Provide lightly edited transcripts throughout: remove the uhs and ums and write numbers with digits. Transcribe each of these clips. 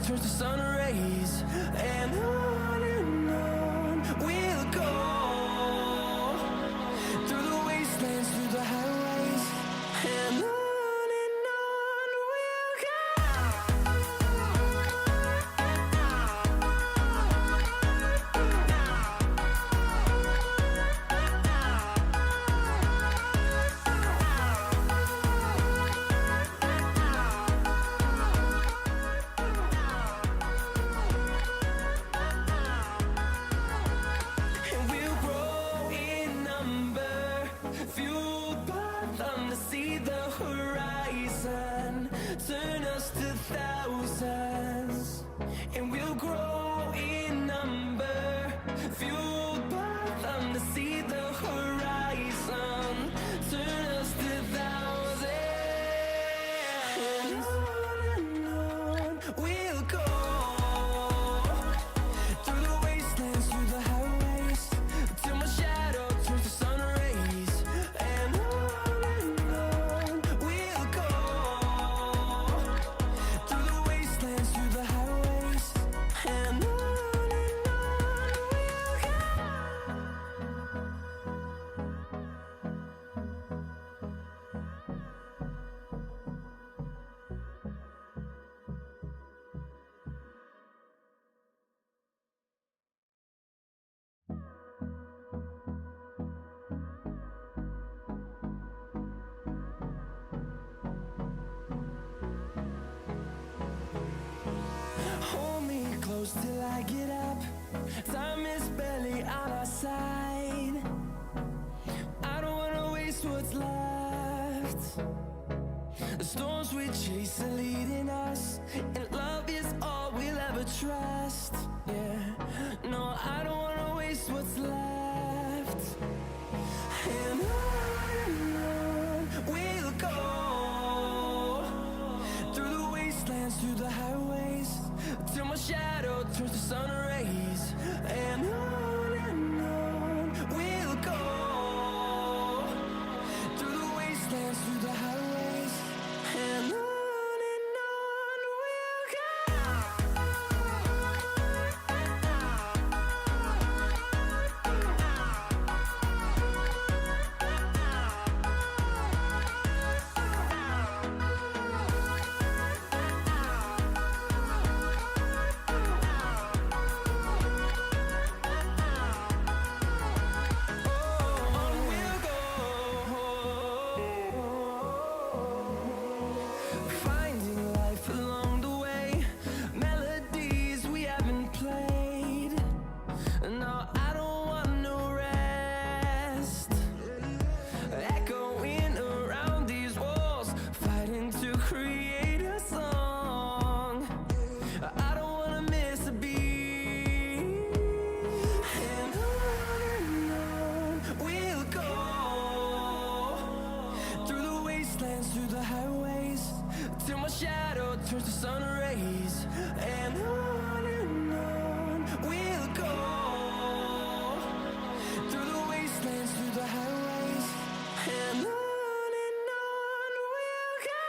turns to sun rays, and on we'll go through the wastelands, through the highways, and on we'll go. And we'll grow in number, fueled by them to see the horizon, turn us to thousands. And we'll grow in number, fueled by them to see the horizon, turn us to thousands. And on we'll go through the wastelands, through the highways, till my shadow turns to sun rays, and on we'll go through the wastelands, through the highways, and on we'll go. Hold me close till I get up. Time is barely on our side. I don't wanna waste what's left. The storms we chase are leading us, and love is all we'll ever trust. Yeah, no, I don't wanna waste what's left. And on we'll go through the wastelands, through the highways, till my shadow turns to sun rays, and on we'll go through the wastelands, through the highways, and on we'll go. Finding life along the way, melodies we haven't played. No, I don't want no rest. Echoing around these walls, fighting to create a song. I don't wanna miss a beat. And on we'll go through the wastelands, through the highways, till my shadow turns to sun rays, and on we'll go through the wastelands, through the highways, and on we'll go.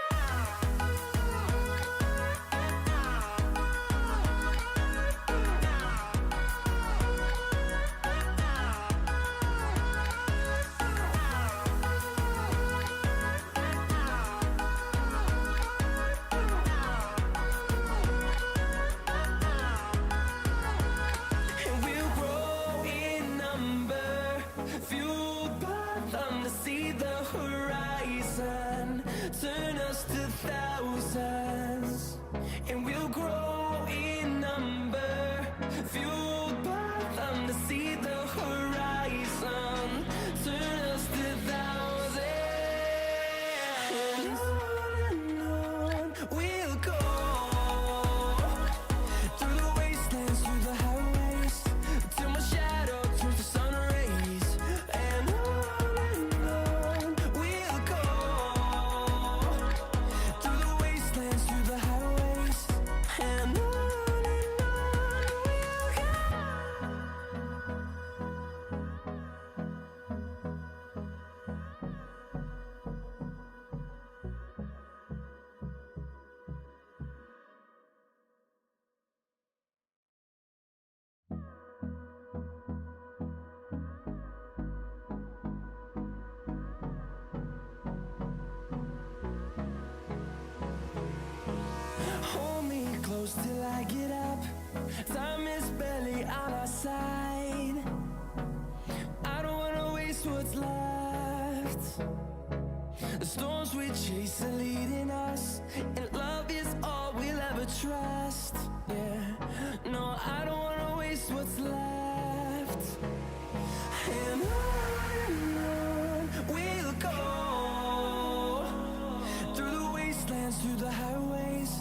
get up. Time is barely on our side. I don't wanna waste what's left. The storms we chase are leading us, and love is all we'll ever trust. Yeah, no, I don't wanna waste what's left. And on we'll go, through the wastelands, through the highways,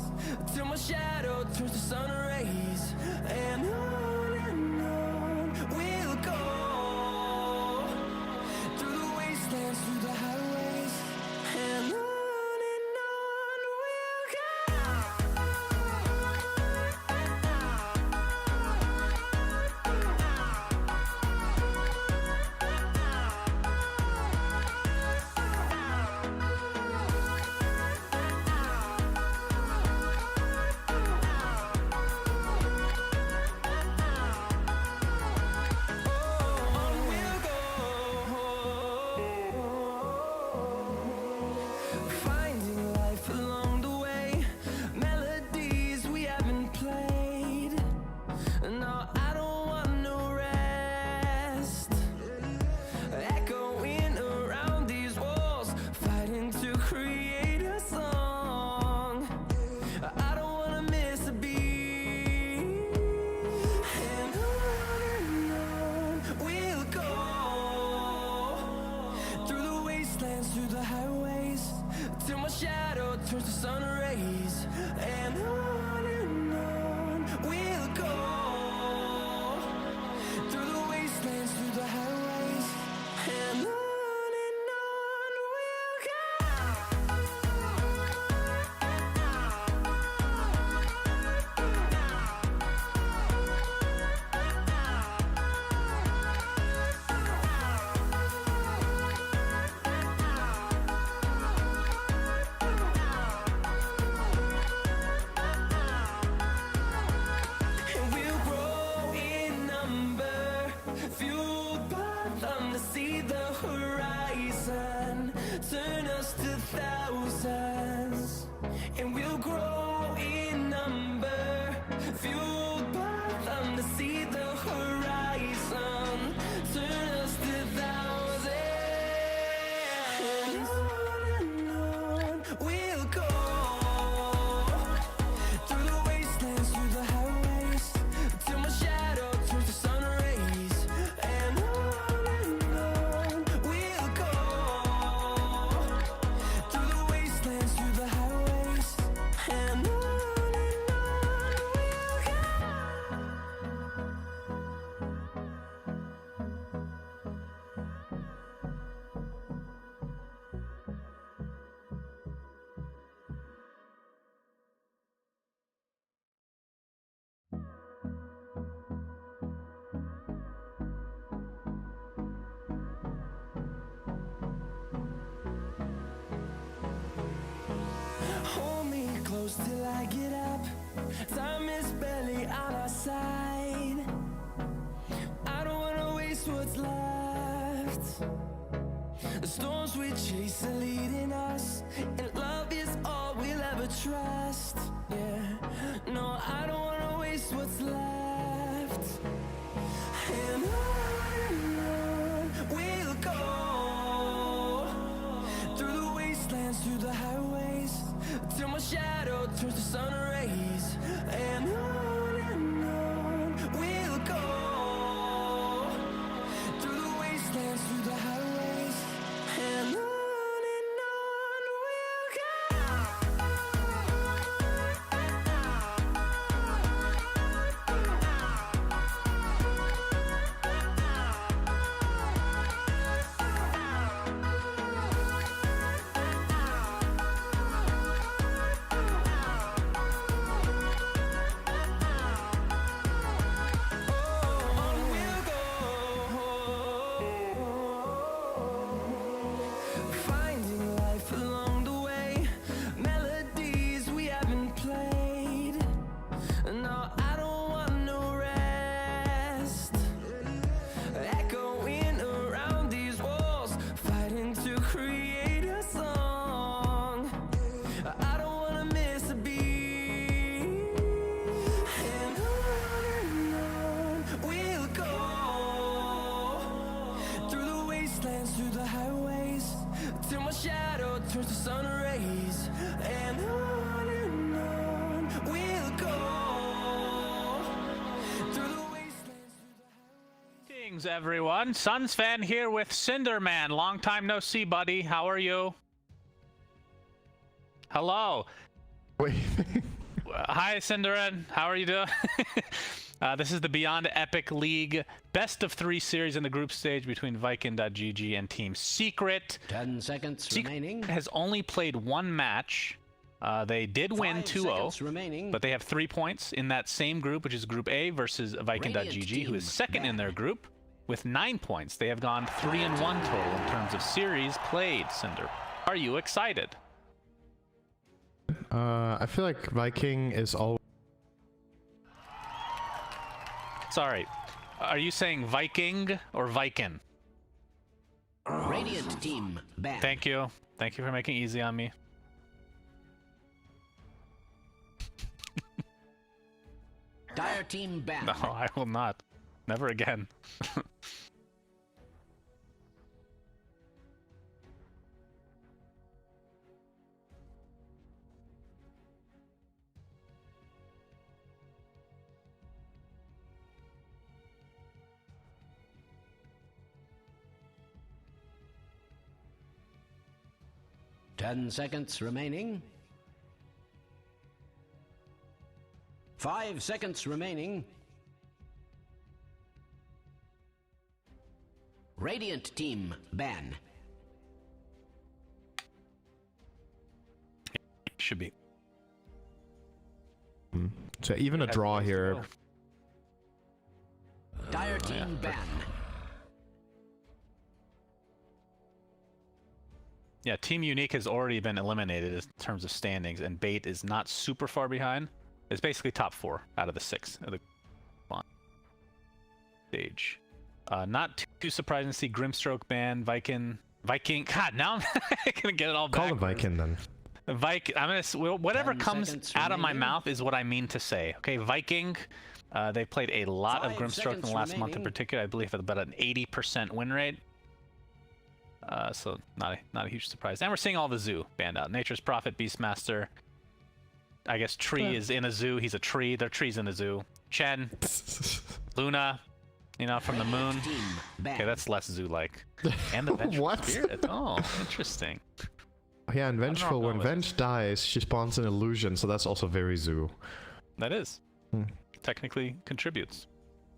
till my shadow turns to sun rays. And on we'll go, through the wastelands, through the highways, and on we'll go. Finding life along the way, melodies we haven't played. No, I don't want no rest. Echoing around these walls, fighting to create a song. I don't wanna miss a beat. And on we'll go, through the wastelands, through the highways, till my shadow turns to sun rays. And on we'll go, through the wastelands, through the highways, and on we'll go. And we'll grow in number, fueled by them to see the horizon, turn us to thousands. And we'll grow in number, fueled by them to see the horizon, turn us to thousands. And on we'll go, through the wastelands, through the highways, till my shadow turns to sun rays. And on we'll go, through the wastelands, through the highways, and on we'll go. Hold me close till I get up. Time is barely on our side. I don't wanna waste what's left. The storms we chase are leading us, and love is all we'll ever trust. Yeah, no, I don't wanna waste what's left. And on we'll go, through the wastelands, through the highways, till my shadow turns to sun rays. And on we'll go, through the wastelands, through the highways, and on we'll go. Greetings, everyone. Suns fan here with Cinderman. Long time no see, buddy. How are you? Hello. Wait. Hi, Cinderan. How are you doing? This is the Beyond Epic League best of 3 series in the group stage between Viking.gg and Team Secret. 10 seconds remaining. Has only played 1 match. They did win 2-0, but they have 3 points in that same group, which is Group A versus Viking.gg, who is second in their group with 9 points. They have gone 3-1 total in terms of series played, Cinder. Are you excited? I feel like Viking is all. Sorry, are you saying Viking or Viking? Radiant team banned. Thank you. Thank you for making it easy on me. Dire team banned. No, I will not. Never again. 10 seconds remaining. 5 seconds remaining. Radiant team ban. Should be. So even a draw here. Dire team ban. Yeah, Team Unique has already been eliminated in terms of standings, and Bait is not super far behind. It's basically top 4 out of the 6 of the stage. Not too surprising to see Grimstroke ban, Viking. God, now I'm gonna get it all back. Call him Viking then. Viking. Whatever comes out of my mouth is what I mean to say. Okay, Viking. They played a lot of Grimstroke in the last month in particular. I believe at about an 80% win rate. So not a huge surprise. And we're seeing all the zoo banned out. Nature's Prophet, Beastmaster. I guess Tree is in a zoo. He's a tree. Their tree's in a zoo. Chen, Luna, you know, from the moon. Okay, that's less zoo-like. And the Vengeful Spirit. Oh, interesting. Yeah, and Vengeful, when Venge dies, she spawns an illusion, so that's also very zoo. That is. Technically contributes.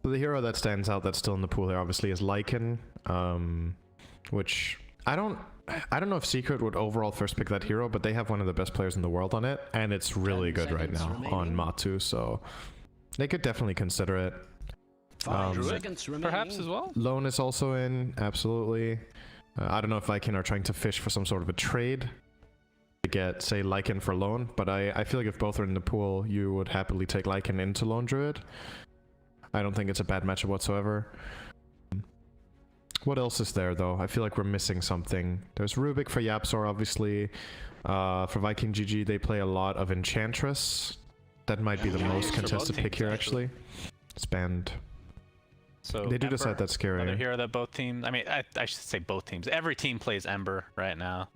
So the hero that stands out that's still in the pool here obviously is Lycan, which I don't know if Secret would overall first pick that hero, but they have one of the best players in the world on it, and it's really good right now on Matu, so they could definitely consider it. 5 seconds remaining. Perhaps as well. Lone is also in, absolutely. I don't know if Viking are trying to fish for some sort of a trade to get, say, Lycan for Lone, but I feel like if both are in the pool, you would happily take Lycan into Lone Druid. I don't think it's a bad matchup whatsoever. What else is there, though? I feel like we're missing something. There's Rubik for Yapzor, obviously. For Viking GG, they play a lot of Enchantress. That might be the most contested pick here, actually. It's banned. So they do Ember, decide that's scary. Another hero that both teams, I mean, I should say both teams. Every team plays Ember right now.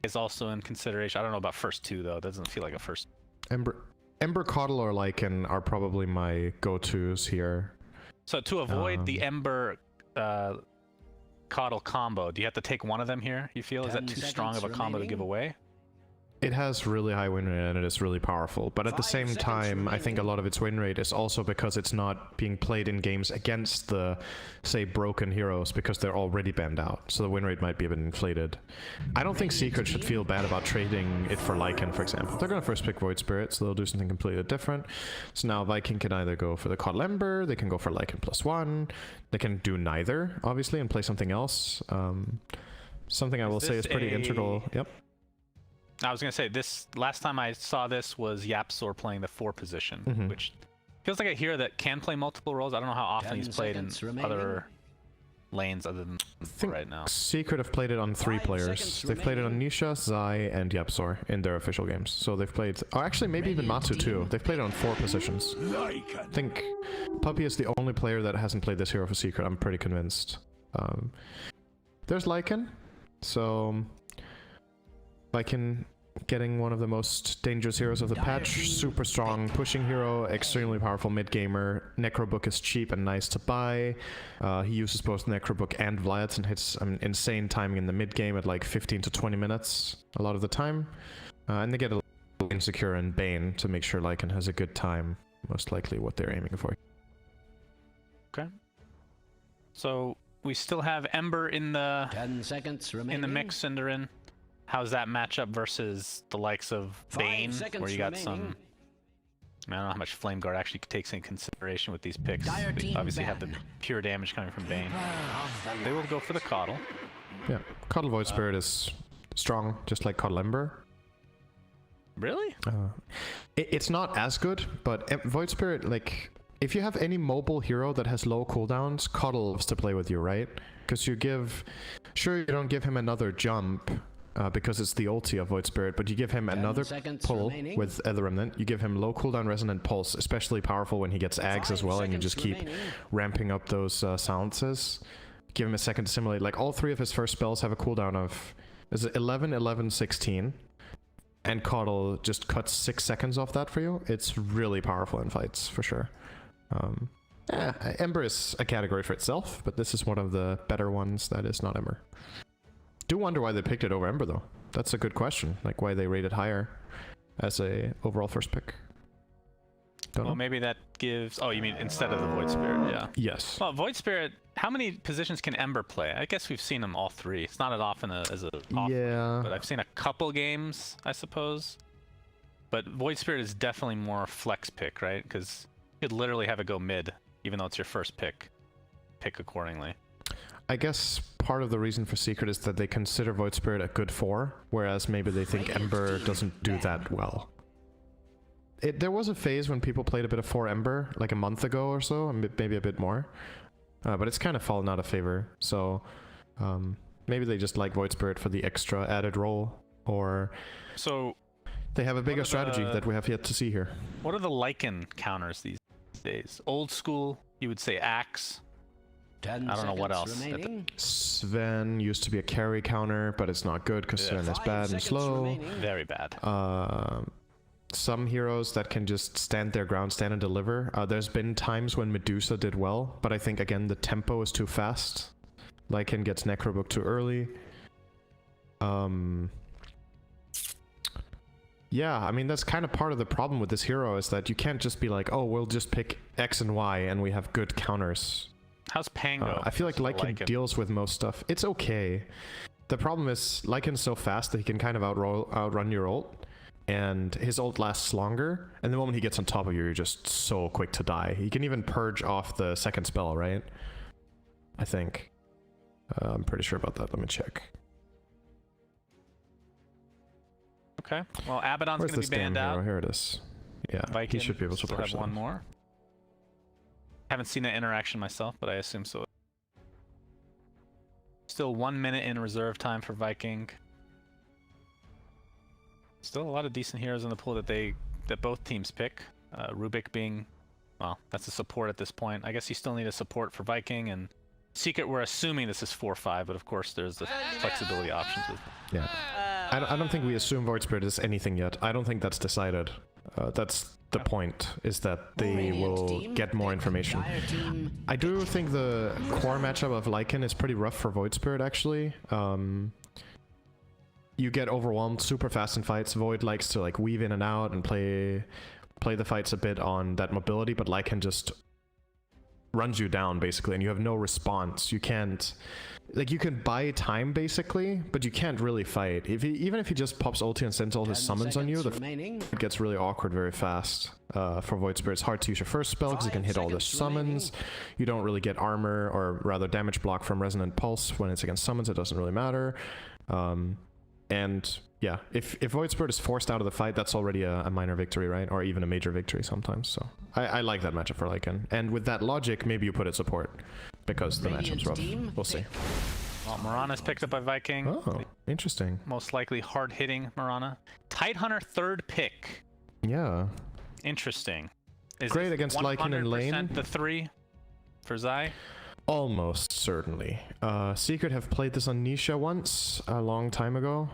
Is also in consideration. I don't know about first 2, though. It doesn't feel like a first. Ember, Coddle, or Lycan are probably my go-tos here. So to avoid the Ember Coddle combo, do you have to take one of them here, you feel? Is that too strong of a combo to give away? It has really high win rate and it is really powerful, but at the same time, I think a lot of its win rate is also because it's not being played in games against the, say, broken heroes, because they're already banned out, so the win rate might be a bit inflated. I don't think Secret should feel bad about trading it for Lycan, for example. They're going to first pick Void Spirit, so they'll do something completely different. So now Viking can either go for the Coddle Ember, they can go for Lycan +1, they can do neither, obviously, and play something else. Something I will say is pretty integral. Yep. I was going to say, this last time I saw this was Yapzor playing the 4 position, which feels like a hero that can play multiple roles. I don't know how often he's played in other lanes other than right now. Secret have played it on 3 players. They've played it on Nisha, Zai, and Yapzor in their official games. So they've played, or actually maybe even Matsu too. They've played it on 4 positions. I think Puppy is the only player that hasn't played this hero for Secret. I'm pretty convinced. There's Lycan, so Viking getting one of the most dangerous heroes of the patch. Super strong pushing hero, extremely powerful mid-gamer. Necrobook is cheap and nice to buy. He uses both Necrobook and Vlads and hits insane timing in the mid-game at like 15 to 20 minutes a lot of the time. And they get a little insecure in Bane to make sure Lycan has a good time. Most likely what they're aiming for. Okay. So we still have Ember in the 10 seconds remaining. in the mix, Cinderin. How's that matchup versus the likes of Bane, where you got some... I don't know how much Flame Guard actually takes in consideration with these picks. They obviously have the pure damage coming from Bane. They will go for the Coddle. Yeah, Coddle Void Spirit is strong, just like Coddle Ember. Really? It's not as good, but Void Spirit, like, if you have any mobile hero that has low cooldowns, Coddle loves to play with you, right? Because you give... Sure, you don't give him another jump, because it's the ulti of Void Spirit, but you give him another pull with Ether Remnant. You give him low cooldown Resonant Pulse, especially powerful when he gets Ags as well, and you just keep ramping up those silences. Give him a second to simulate. Like, all three of his first spells have a cooldown of... Is it 11, 11, 16? And Coddle just cuts 6 seconds off that for you. It's really powerful in fights, for sure. Ember is a category for itself, but this is one of the better ones that is not Ember. Do wonder why they picked it over Ember, though. That's a good question. Like, why they rated higher as a overall first pick. Don't know. Maybe that gives... Oh, you mean instead of the Void Spirit, yeah. Yes. Well, Void Spirit, how many positions can Ember play? I guess we've seen them all three. It's not as often as a yeah, but I've seen a couple games, I suppose. But Void Spirit is definitely more flex pick, right? Because you could literally have it go mid, even though it's your first pick. Pick accordingly. I guess part of the reason for Secret is that they consider Void Spirit a good 4, whereas maybe they think Ember doesn't do that well. There was a phase when people played a bit of 4 Ember, like a month ago or so, maybe a bit more. But it's kind of fallen out of favor, so maybe they just like Void Spirit for the extra added role, or so they have a bigger strategy that we have yet to see here. What are the Lycan counters these days? Old school, you would say Axe. I don't know what else. Sven used to be a carry counter, but it's not good because Sven is bad and slow. Very bad. Some heroes that can just stand their ground, stand and deliver. There's been times when Medusa did well, but I think, again, the tempo is too fast. Lycan gets Necrobook too early. Yeah, I mean, that's kind of part of the problem with this hero, is that you can't just be like, oh, we'll just pick X and Y and we have good counters. How's Pango? I feel like Lycan deals with most stuff. It's okay. The problem is Lycan's so fast that he can kind of outrun your ult, and his ult lasts longer, and the moment he gets on top of you, you're just so quick to die. He can even purge off the second spell, right? I think. I'm pretty sure about that. Let me check. Okay. Well, Abaddon's going to be banned out. Here it is. Yeah, Viking he should be able to purge have one more. Haven't seen that interaction myself, but I assume so. Still 1 minute in reserve time for Viking. Still a lot of decent heroes in the pool that both teams pick. Rubik being, well, that's a support at this point. I guess you still need a support for Viking, and Secret, we're assuming this is 4-5, but of course there's the flexibility options with it. Yeah. I don't think we assume Void Spirit is anything yet. I don't think that's decided. That's the point, is that they will get more information. I do think the core matchup of Lycan is pretty rough for Void Spirit, actually. You get overwhelmed super fast in fights. Void likes to like weave in and out and play the fights a bit on that mobility, but Lycan just runs you down basically, and you have no response. You can't, like, you can buy time basically, but you can't really fight. Even if he just pops ulti and sends all his summons on you, it gets really awkward very fast. For Void Spirit, it's hard to use your first spell because you can hit all the summons. You don't really get armor, or rather damage block from Resonant Pulse when it's against summons. It doesn't really matter. And yeah, if Void Spirit is forced out of the fight, that's already a minor victory, right? Or even a major victory sometimes. So I like that matchup for Lycan. And with that logic, maybe you put it support, because the matchup's rough. We'll see. Well, Mirana's picked up by Viking. Oh, interesting. Most likely hard-hitting Mirana. Tidehunter, third pick. Yeah. Interesting. Is great against Lycan and lane. The 3 for Zai? Almost certainly. Secret have played this on Nisha once, a long time ago,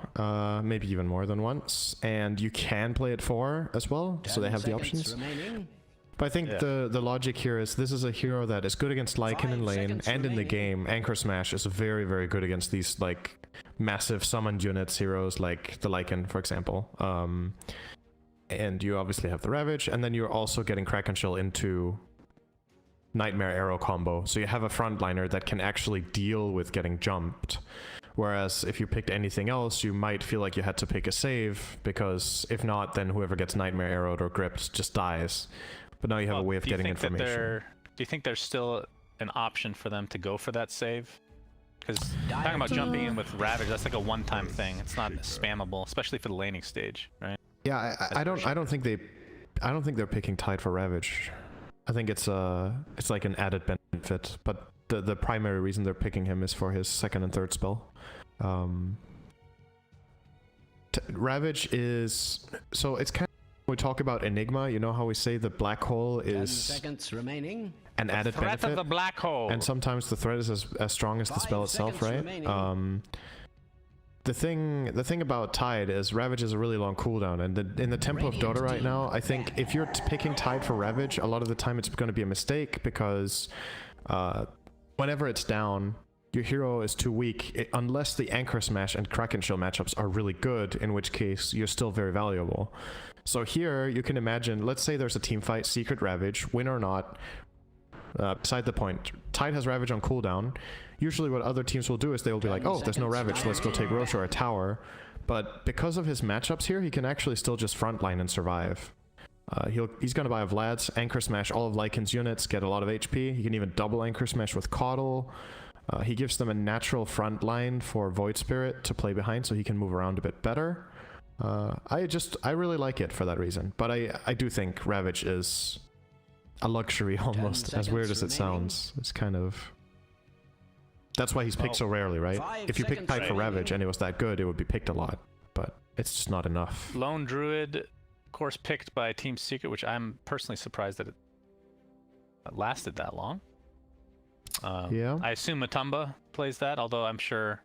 maybe even more than once, and you can play it 4 as well, so they have the options. Remaining. But I think the logic here is this is a hero that is good against Lycan in lane, and in the game, Anchor Smash is very, very good against these like massive summoned units heroes like the Lycan, for example. And you obviously have the Ravage, and then you're also getting Kraken Shell into Nightmare Arrow combo, so you have a frontliner that can actually deal with getting jumped. Whereas if you picked anything else, you might feel like you had to pick a save, because if not, then whoever gets Nightmare Arrowed or gripped just dies. But now you have a way of getting information. Do you think there's still an option for them to go for that save? Because talking about jumping in with Ravage, that's like a one-time thing. It's not spammable, especially for the laning stage, right? Yeah, I don't think they're picking Tide for Ravage. I think it's like an added benefit, but the primary reason they're picking him is for his second and third spell. Ravage is, so it's kind of, when we talk about Enigma, you know how we say the black hole is 10 seconds remaining. an added benefit? Threat of the black hole. And sometimes the threat is as strong as the spell itself, right? The thing about Tide is Ravage is a really long cooldown, and in the tempo of Dota right now, I think if you're picking Tide for Ravage, a lot of the time it's going to be a mistake, because whenever it's down, your hero is too weak, unless the Anchor Smash and Kraken Shell matchups are really good, in which case you're still very valuable. So here, you can imagine, let's say there's a team fight, Secret Ravage, win or not, beside the point. Tide has Ravage on cooldown. Usually what other teams will do is they'll be like, oh, there's no Ravage, let's go take Rosh or a tower. But because of his matchups here, he can actually still just frontline and survive. He's going to buy a Vlad's, Anchor Smash all of Lycan's units, get a lot of HP. He can even double Anchor Smash with Caudle. He gives them a natural front line for Void Spirit to play behind, so he can move around a bit better. I really like it for that reason. But I do think Ravage is a luxury almost, as weird as it sounds. It's kind of... That's why he's picked so rarely, right? If you picked Tide for Ravage and it was that good, it would be picked a lot. But it's just not enough. Lone Druid, of course, picked by Team Secret, which I'm personally surprised that it lasted that long. Yeah. I assume Matumba plays that, although I'm sure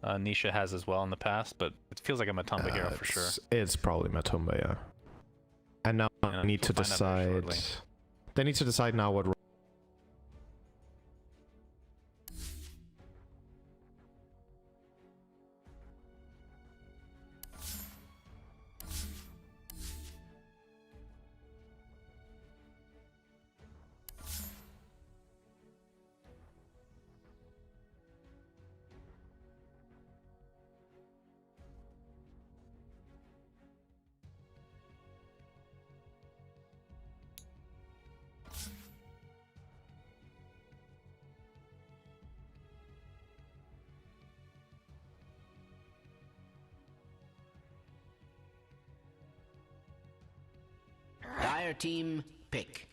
Nisha has as well in the past, but it feels like a Matumba hero for sure. It's probably Matumba, yeah. And now they need to decide... They need to decide now what... Dire team pick.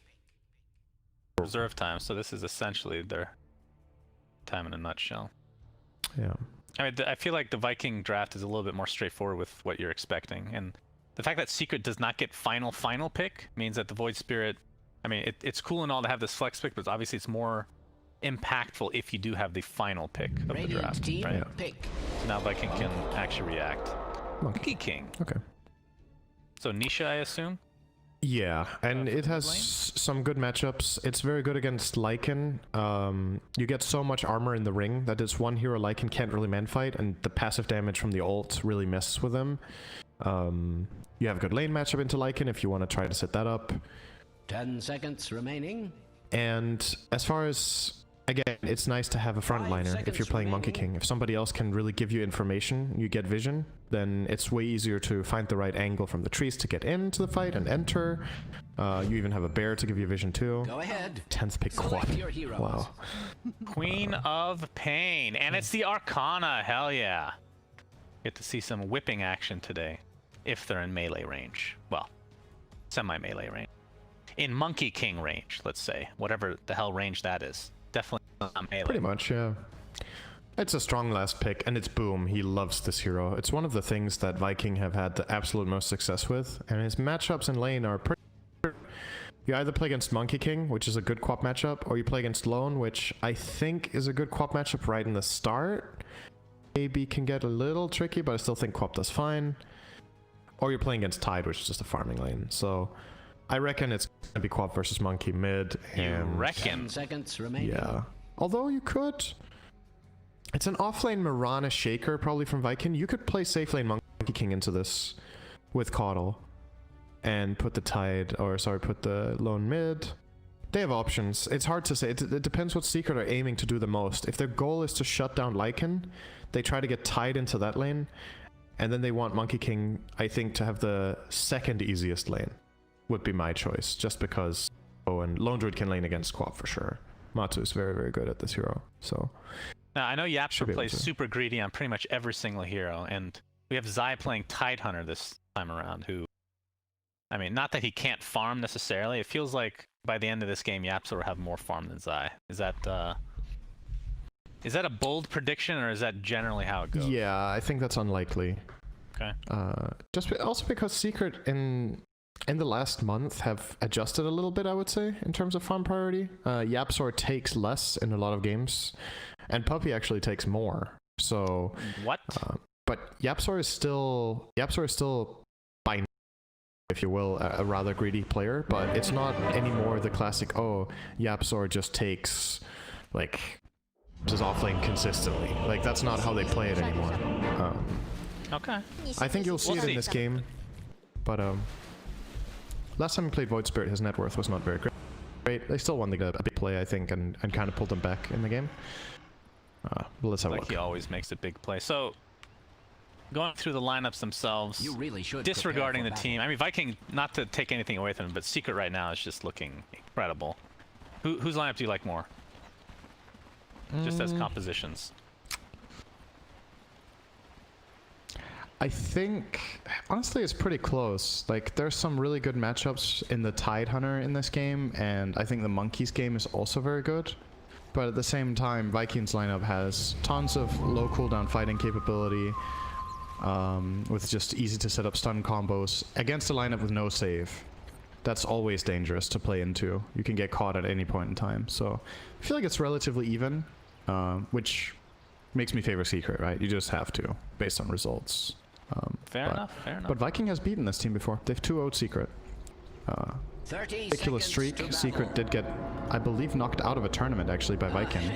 Reserve time, so this is essentially their time in a nutshell. Yeah. I mean, I feel like the Viking draft is a little bit more straightforward with what you're expecting, and the fact that Secret does not get final pick means that the Void Spirit, I mean, it's cool and all to have this flex pick, but obviously it's more impactful if you do have the final pick of the draft, right? Pick. So now Viking can actually react. Monkey King. Okay. So Nisha, I assume? Yeah, and it has some good matchups. It's very good against Lycan. You get so much armor in the ring that this one hero Lycan can't really man-fight, and the passive damage from the ult really messes with him. You have a good lane matchup into Lycan if you want to try to set that up. 10 seconds remaining. And as far as... Again, it's nice to have a frontliner if you're playing Monkey King. If somebody else can really give you information, you get vision, then it's way easier to find the right angle from the trees to get into the fight and enter. You even have a bear to give you vision too. Go ahead. 10th pick quad. Wow. Queen of Pain, and it's the Arcana, hell yeah. Get to see some whipping action today, if they're in melee range. Well, semi-melee range. In Monkey King range, let's say. Whatever the hell range that is. Definitely not melee. Pretty much, yeah. It's a strong last pick, and it's Boom. He loves this hero. It's one of the things that Viking have had the absolute most success with, and his matchups in lane are pretty... You You either play against Monkey King, which is a good quap matchup, or you play against Lone, which I think is a good quap matchup right in the start. Maybe can get a little tricky, but I still think quap does fine. Or you're playing against Tide, which is just a farming lane. So I reckon it's going to be quap versus Monkey mid. And you reckon? 10 seconds remaining. Yeah. Although you could... It's an offlane Mirana Shaker, probably from Viking. You could play safe lane Monkey King into this with Caudle. And put the Tide, or sorry, put the Lone mid. They have options. It's hard to say. It depends what Secret are aiming to do the most. If their goal is to shut down Lycan, they try to get Tide into that lane. And then they want Monkey King, I think, to have the second easiest lane. Would be my choice, just because... Oh, and Lone Druid can lane against Quap for sure. Matu is very, very good at this hero, so... Now, I know Yapster plays super greedy on pretty much every single hero, and we have Zai playing Tidehunter this time around, who... I mean, not that he can't farm necessarily. It feels like by the end of this game, Yapster will have more farm than Zai. Is that a bold prediction, or is that generally how it goes? Yeah, I think that's unlikely. Okay. Also because Secret in the last month have adjusted a little bit, I would say, in terms of farm priority. Yapsor takes less in a lot of games, and Puppy actually takes more. So what? But Yapsor is still by, if you will, a rather greedy player, but it's not anymore the classic, oh, Yapsor just takes, like, just offlane consistently. Like, that's not how they play it anymore. Okay. I think you'll see it in this game, but last time we played Void Spirit, his net worth was not very great. They still won a big play, I think, and kind of pulled them back in the game. But let's have a look. He always makes a big play. So, going through the lineups themselves, You really should disregarding the team. I mean, Viking, not to take anything away from him, but Secret right now is just looking incredible. Whose lineup do you like more? Just as compositions. I think, honestly, it's pretty close. Like, there's some really good matchups in the Tidehunter in this game, and I think the Monkeys game is also very good. But at the same time, Vikings lineup has tons of low cooldown fighting capability, with just easy to set up stun combos against a lineup with no save. That's always dangerous to play into. You can get caught at any point in time. So I feel like it's relatively even, which makes me favor Secret, right? You just have to, based on results. Fair enough. But Viking has beaten this team before. They've 2-0'd Secret. 30 Ridiculous streak. Secret did get, I believe, knocked out of a tournament actually by Viking.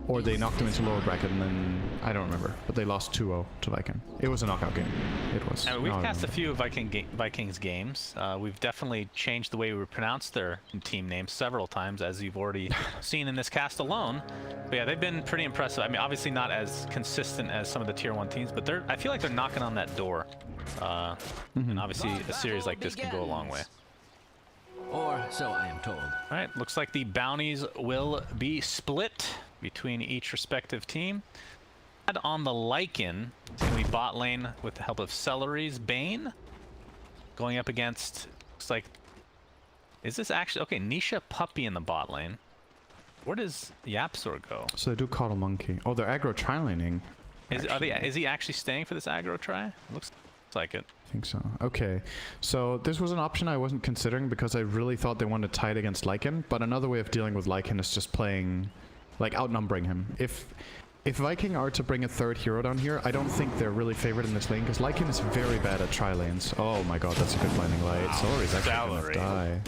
Or they knocked him into lower bracket and then, I don't remember. But they lost 2-0 to Viking. It was a knockout game. It was. We've cast a few Vikings games. We've definitely changed the way we pronounce their team names several times, as you've already seen in this cast alone. But yeah, they've been pretty impressive. I mean, obviously not as consistent as some of the tier 1 teams, but I feel like they're knocking on that door. And obviously a series like this can go a long way. Or so I am told. All right, looks like the bounties will be split between each respective team. On the Lycan, can we bot lane with the help of Celery's Bane? Going up against, looks like, is this actually, okay, Nisha Puppy in the bot lane. Where does Yapsor go? So they do Caudle Monkey. Oh, they're aggro tri-laning. Is he actually staying for this aggro try? Looks like it. I think so. Okay, so this was an option I wasn't considering because I really thought they wanted to Tide against Lycan, but another way of dealing with Lycan is just playing, like, outnumbering him. If Viking are to bring a third hero down here, I don't think they're really favored in this lane because Lycan is very bad at tri-lanes. Oh my god, that's a good blinding light. Celery's actually gonna die.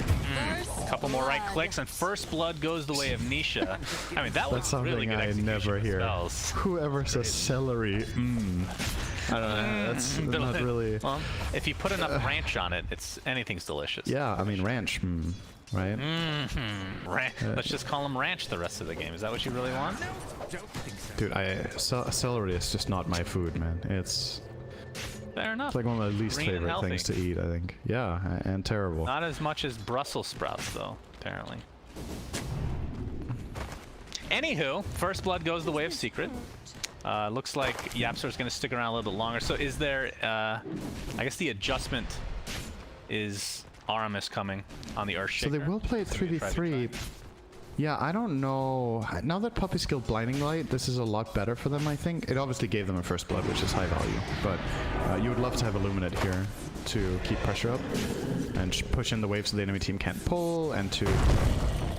A couple more right clicks and first blood goes the way of Nisha. I mean, that was really good execution. I never hear. Spells. Whoever says celery, I don't know, that's not really... Well, if you put enough ranch on it, anything's delicious. Yeah, I mean, ranch, right? Let's just call him ranch the rest of the game. Is that what you really want? Dude, celery is just not my food, man. It's... Fair enough. It's like one of my least favorite things to eat, I think. Yeah, and terrible. Not as much as Brussels sprouts, though, apparently. Anywho, first blood goes the way of Secret. Looks like Yapsor's going to stick around a little bit longer. So is there, I guess the adjustment is Aramis coming on the Earthshaker. So they will play it 3v3. Yeah, I don't know. Now that Puppy skill Blinding Light, this is a lot better for them, I think. It obviously gave them a first blood, which is high value, but you would love to have Illuminate here to keep pressure up and push in the wave so the enemy team can't pull, and to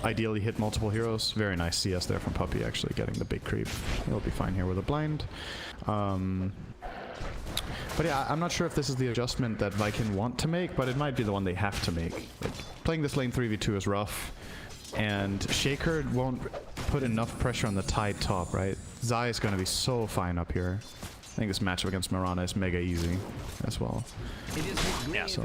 ideally hit multiple heroes. Very nice CS there from Puppy, actually getting the big creep. He'll be fine here with a blind. But yeah, I'm not sure if this is the adjustment that Viking want to make, but it might be the one they have to make. Like, playing this lane 3v2 is rough, and Shaker won't put enough pressure on the Tide top, right? Zai is going to be so fine up here. I think this matchup against Mirana is mega easy as well. Yeah, so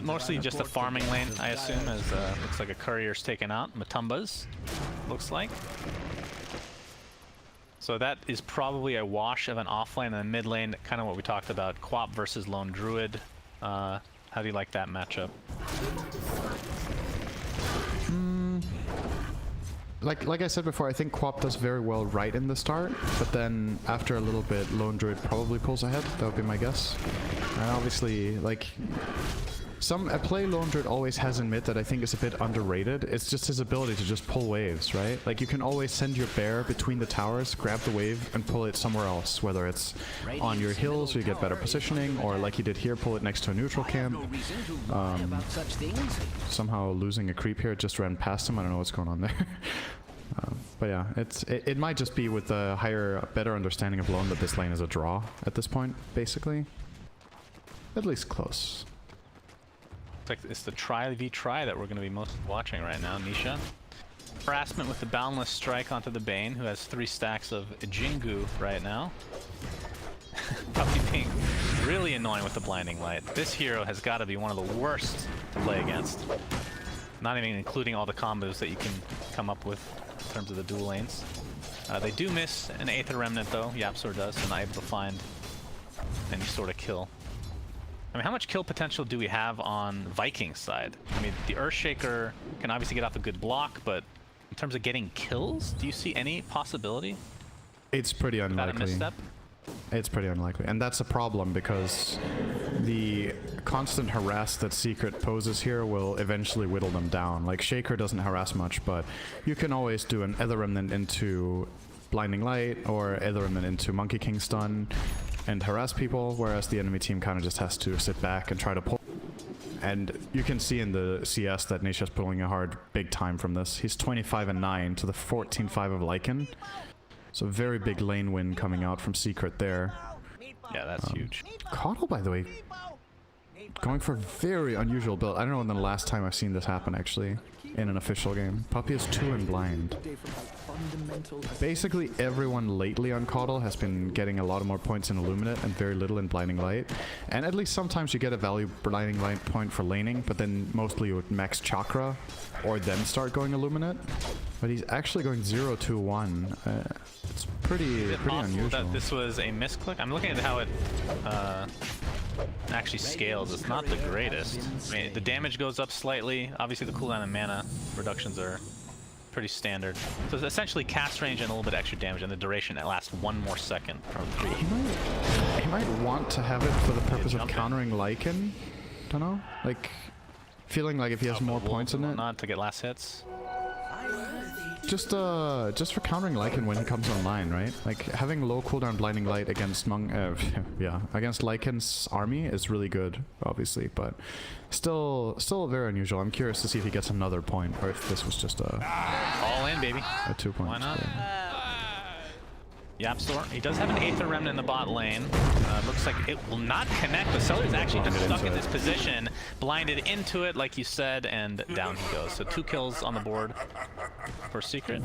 mostly just a farming lane, I assume, as looks like a courier's taken out. Matumba's, looks like. So that is probably a wash of an offlane, and then mid lane, kind of what we talked about, Quap versus Lone Druid. How do you like that matchup? Like I said before, I think Quap does very well right in the start, but then after a little bit, Lone Druid probably pulls ahead. That would be my guess. And obviously, like, a play Lone Druid always has in mid that I think is a bit underrated. It's just his ability to just pull waves, right? Like, you can always send your bear between the towers, grab the wave, and pull it somewhere else, whether it's on your hills so you get better positioning, or like he did here, pull it next to a neutral camp. Somehow losing a creep here, it just ran past him. I don't know what's going on there. But yeah, it might just be with a better understanding of Lone that this lane is a draw at this point, basically. At least close. It's the try v try that we're going to be most watching right now. Nisha. Harassment with the Boundless Strike onto the Bane, who has 3 stacks of Jingu right now. Puppy being really annoying with the Blinding Light. This hero has got to be one of the worst to play against. Not even including all the combos that you can come up with in terms of the dual lanes. They do miss an Aether Remnant though, YapzOr does, so not able to find any sort of kill. I mean, how much kill potential do we have on Viking's side? I mean, the Earthshaker can obviously get off a good block, but in terms of getting kills, do you see any possibility? It's pretty unlikely. Without a misstep? It's pretty unlikely, and that's a problem because the constant harass that Secret poses here will eventually whittle them down. Like, Shaker doesn't harass much, but you can always do an Aether Remnant into Blinding Light or Aether Remnant into Monkey King Stun and harass people, whereas the enemy team kind of just has to sit back and try to pull. And you can see in the CS that Nisha's pulling a hard big time from this. He's 25-9 to the 14-5 of Lycan. So very big lane win coming out from Secret there. Yeah, that's huge. Caudle, by the way, going for a very unusual build. I don't know when the last time I've seen this happen, actually, in an official game. Puppy is 2 in blind. Basically, everyone lately on Caudle has been getting a lot more points in Illuminate and very little in Blinding Light. And at least sometimes you get a value Blinding Light point for laning, but then mostly you would max Chakra or then start going Illuminate. But he's actually going 0-2-1. It's pretty unusual. That this was a misclick? I'm looking at how it actually scales. It's not the greatest. I mean, the damage goes up slightly. Obviously, the cooldown and mana reductions are pretty standard. So it's essentially cast range and a little bit extra damage, and the duration that lasts 1 more second from 3. He might want to have it for the purpose of countering Lycan. Don't know. Like, feeling like if he has more points in it. Not to get last hits. Just for countering Lycan when he comes online, right? Like, having low cooldown Blinding Light against against Lycan's army is really good, obviously, but still very unusual. I'm curious to see if he gets another point, or if this was just a all in, baby. A 2 point. Why not? YapzOr. He does have an Aether Remnant in the bot lane. Looks like it will not connect. The Seller's actually just stuck in this position, blinded into it, like you said, and down he goes. So 2 kills on the board for Secret.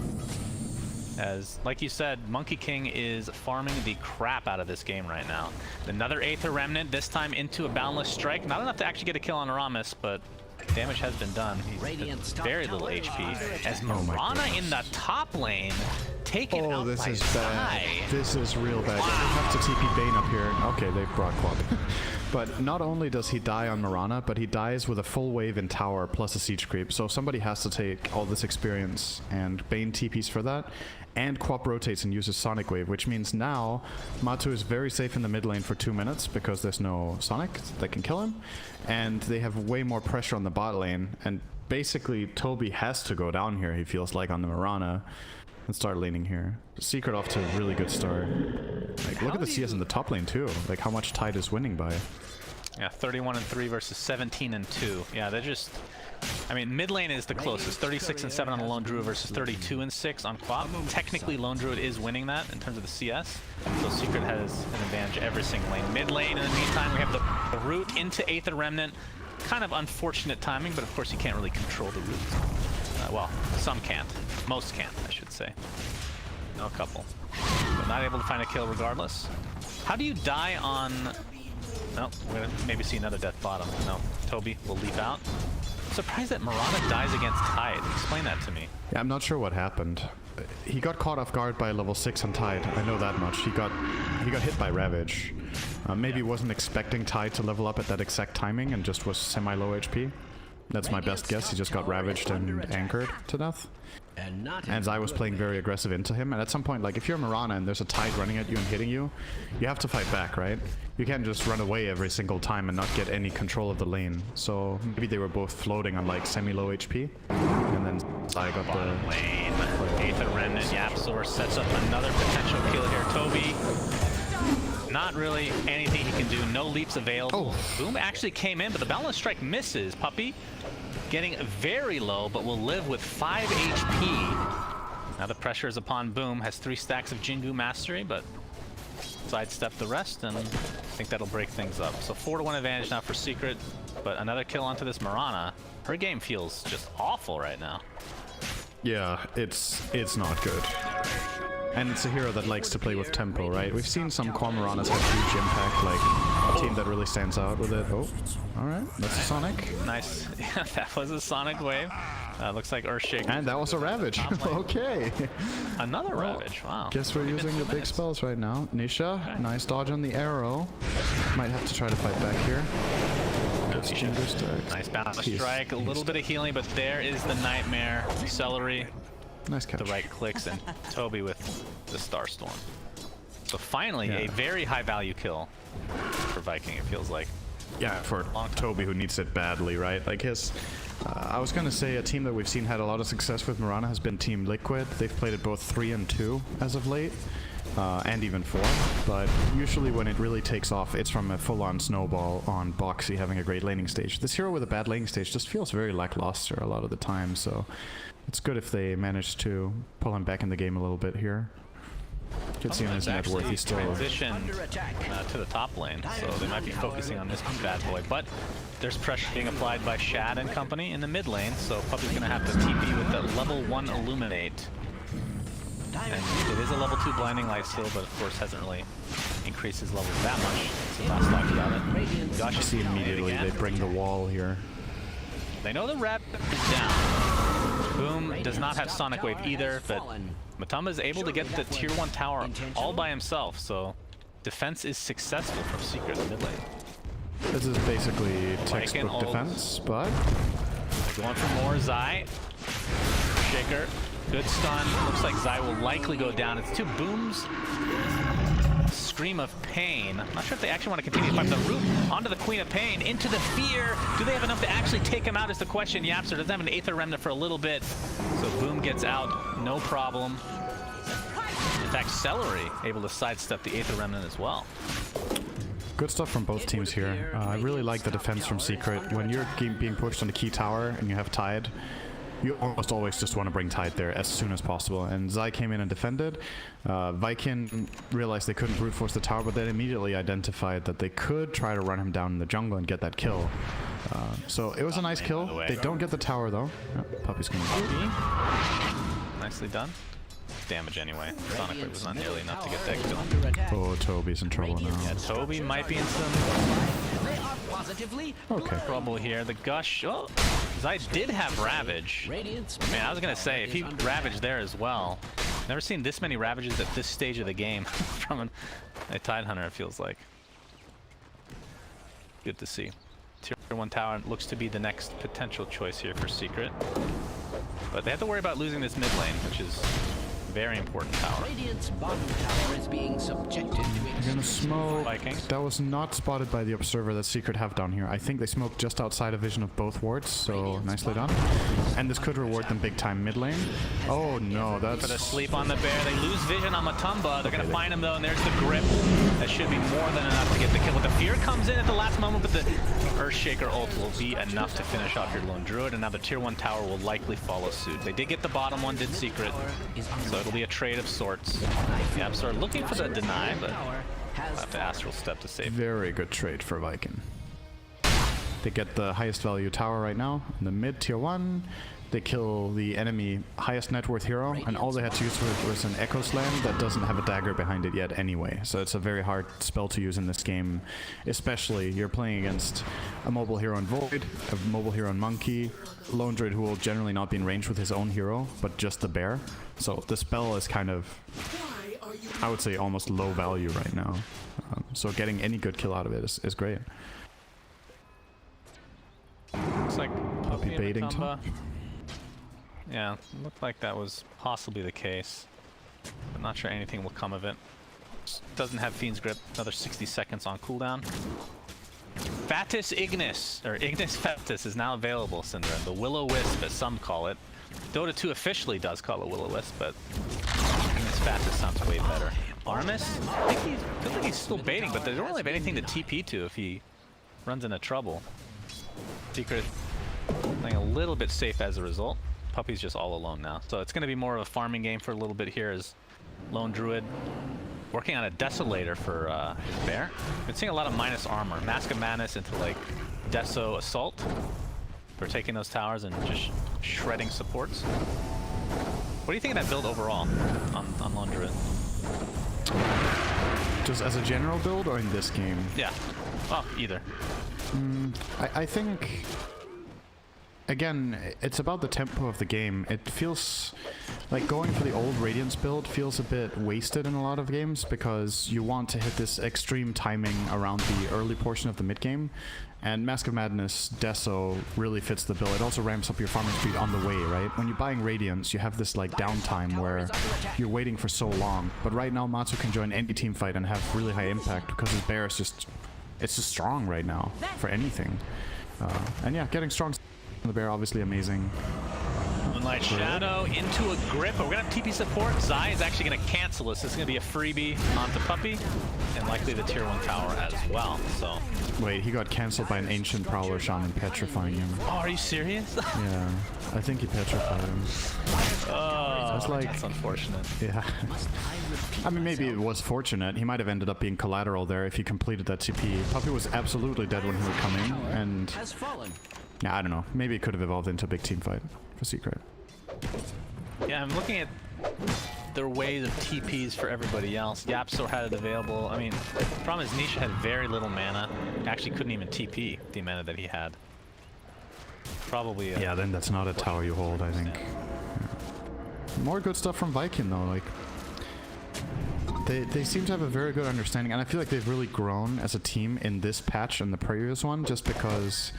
As, like you said, Monkey King is farming the crap out of this game right now. Another Aether Remnant, this time into a Boundless Strike. Not enough to actually get a kill on Aramis, but damage has been done. He's very little HP. As Mirana in the top lane, taken out this by is Zai. bad. This is real bad. Wow. They have to TP Bane up here. Okay, they brought Quap. But not only does he die on Mirana, but he dies with a full wave in tower plus a siege creep. So somebody has to take all this experience, and Bane TPs for that, and Quap rotates and uses Sonic Wave, which means now Matu is very safe in the mid lane for 2 minutes because there's no Sonic that can kill him, and they have way more pressure on the bot lane, and basically Toby has to go down here, he feels like, on the Mirana and start laning here. Secret off to a really good start. Like, look at the CS in the top lane too, like how much Tide is winning by. Yeah, 31-3 versus 17-2. Yeah, they're just... I mean, mid lane is the closest. 36-7 on the Lone Druid versus 32-6 on Quap. Technically, Lone Druid is winning that in terms of the CS. So Secret has an advantage every single lane. Mid lane, in the meantime, we have the route into Aether Remnant. Kind of unfortunate timing, but of course you can't really control the route. Well, some can't. Most can't, I should say. No, a couple. But not able to find a kill regardless. How do you die on... No, we're gonna maybe see another death bottom. No, Toby will leap out. I'm surprised that Mirana dies against Tide. Explain that to me. Yeah, I'm not sure what happened. He got caught off guard by level 6 on Tide. I know that much. He got hit by Ravage. Maybe wasn't expecting Tide to level up at that exact timing and just was semi-low HP. That's my best guess. He just got ravaged and anchored to death. And Zai was playing very aggressive into him. And at some point, like, if you're Mirana and there's a Tide running at you and hitting you, you have to fight back, right? You can't just run away every single time and not get any control of the lane. So maybe they were both floating on like semi-low HP. And then Zai got the lane. Aether Remnant, Yapzor sets up another potential kill here. Toby, not really anything he can do. No leaps available. Oh. Boom actually came in, but the Balance Strike misses. Puppy getting very low, but will live with 5 HP. Now the pressure is upon Boom. Has 3 stacks of Jingu Mastery, but sidestep the rest, and I think that'll break things up. So 4-1 advantage now for Secret, but another kill onto this Mirana. Her game feels just awful right now. Yeah, it's not good. And it's a hero that likes to play with tempo, right? We've seen some core Miranas have huge impact, like a team that really stands out with it. Oh, alright, that's a Sonic. Nice. Yeah, that was a Sonic Wave. Looks like Earthshaker. And that was a Ravage. Okay. Another Ravage, wow. Guess we're using the big spells right now. Nisha, nice dodge on the arrow. Might have to try to fight back here. Nice Balance Strike, a little bit of healing, but there is the Nightmare. Celery. Nice catch. The right clicks, and Toby with the Starstorm. So finally, a very high value kill for Viking, it feels like. Yeah, for Toby, who needs it badly, right? Like his... I was gonna say a team that we've seen had a lot of success with Mirana has been Team Liquid. They've played it both 3 and 2 as of late. And even 4, but usually when it really takes off, it's from a full-on snowball on Boxy having a great laning stage. This hero with a bad laning stage just feels very lackluster a lot of the time, so it's good if they manage to pull him back in the game a little bit here. You can see on his net worth, he's still... transitioned to the top lane, so they might be focusing on this bad boy, but there's pressure being applied by Shad and company in the mid lane, so Puppy's gonna have to TP with the level 1 Illuminate. And it is a level 2 Blinding Light still, but of course hasn't really increased his levels that much. So last talk about it. Gosh, you see immediately they bring the wall here. They know the rep is down. Boom does not have Sonic Wave either, but Matamba is able to get the tier 1 tower all by himself, so defense is successful from Secret in the mid lane. This is basically textbook defense, but... Going for more Zai. Shaker. Good stun. Looks like Zai will likely go down. It's 2 Booms. Scream of Pain. I'm not sure if they actually want to continue to fight the root onto the Queen of Pain, into the Fear. Do they have enough to actually take him out is the question. Yapzor doesn't have an Aether Remnant for a little bit, so Boom gets out, no problem. In fact, Celery able to sidestep the Aether Remnant as well. Good stuff from both teams here. I really like the defense from Secret. When you're being pushed on the key tower and you have Tide, you almost always just want to bring Tide there as soon as possible. And Zai came in and defended. Viking realized they couldn't brute force the tower, but they immediately identified that they could try to run him down in the jungle and get that kill. So it was a nice kill. They don't get the tower though. Puppy's gonna Nicely done. Damage anyway. Sonic Wave was not nearly enough to get that kill. Oh, Toby's in trouble now. Yeah, Toby might be in some trouble here. The Gush. Oh, Zai did have Ravage. Man, I was gonna say if he Ravaged there as well. Never seen this many Ravages at this stage of the game from a Tide Hunter. It feels like. Good to see. Tier 1 tower looks to be the next potential choice here for Secret. But they have to worry about losing this mid lane, which is very important tower. Radiant's bottom tower is being subjected to They're gonna smoke. Viking. That was not spotted by the observer that Secret have down here. I think they smoked just outside of vision of both wards, so nicely done. And this could reward them big time mid lane. Oh no, Put a that's... sleep on the bear. They lose vision on Matumba. They're gonna find him though, and there's the grip. That should be more than enough to get the kill. But the fear comes in at the last moment, but the Earthshaker ult will be enough to finish off your lone druid, and now the tier 1 tower will likely follow suit. They did get the bottom one, did Secret, so it'll be a trade of sorts. Yeah, I'm sort of looking for the deny, but I'll have to Astral Step to save. Very good trade for Viking. They get the highest value tower right now in the mid tier 1. They kill the enemy highest net worth hero, and all they had to use for it was an Echo Slam that doesn't have a dagger behind it yet anyway. So it's a very hard spell to use in this game, especially you're playing against a mobile hero in Void, a mobile hero in Monkey, Lone Druid who will generally not be in range with his own hero, but just the bear. So the spell is kind of, I would say, almost low value right now. So getting any good kill out of it is great. Looks like Puppy baiting top. Yeah, looked like that was possibly the case. But not sure anything will come of it. Doesn't have Fiend's Grip. Another 60 seconds on cooldown. Fatus Ignis, or Ignis Fatus, is now available, Syndra. The Will-O-Wisp, as some call it. Dota 2 officially does call it Will-O-Wisp, but Ignis Fatus sounds way better. Armis? I feel like he's still baiting, but they don't really have anything to TP to if he runs into trouble. Secret playing a little bit safe as a result. Puppy's just all alone now. So it's going to be more of a farming game for a little bit here as Lone Druid working on a Desolator for his bear. Been seeing a lot of minus armor. Mask of Madness into like Deso Assault for taking those towers and just shredding supports. What do you think of that build overall on Lone Druid? Just as a general build or in this game? Yeah. Oh, either. I think... Again, it's about the tempo of the game. It feels like going for the old Radiance build feels a bit wasted in a lot of games because you want to hit this extreme timing around the early portion of the mid game. And Mask of Madness, Deso really fits the bill. It also ramps up your farming speed on the way, right? When you're buying Radiance, you have this like downtime where you're waiting for so long. But right now, Matsu can join any team fight and have really high impact because his bear is just, it's just strong right now for anything. And yeah, getting strong. The bear obviously amazing. Moonlight Shadow into a grip. We're gonna have TP support. Zai is actually gonna cancel this. This is gonna be a freebie onto Puppy, and likely the tier 1 tower as well. So wait, he got cancelled by an ancient Prowler Shaman petrifying him. Oh, are you serious? Yeah, I think he petrified him. Oh, that's like, that's unfortunate. Yeah. I mean, maybe it was fortunate. He might have ended up being collateral there if he completed that TP. Puppy was absolutely dead when he would come in, and yeah, I don't know. Maybe it could have evolved into a big team fight for Secret. Yeah, I'm looking at their ways of TPs for everybody else. Yapsor had it available. I mean, the problem is Nisha had very little mana. Actually couldn't even TP the mana that he had. Probably yeah, then that's not a tower you hold, I think. Yeah. More good stuff from Viking though, like they seem to have a very good understanding, and I feel like they've really grown as a team in this patch and the previous one, just because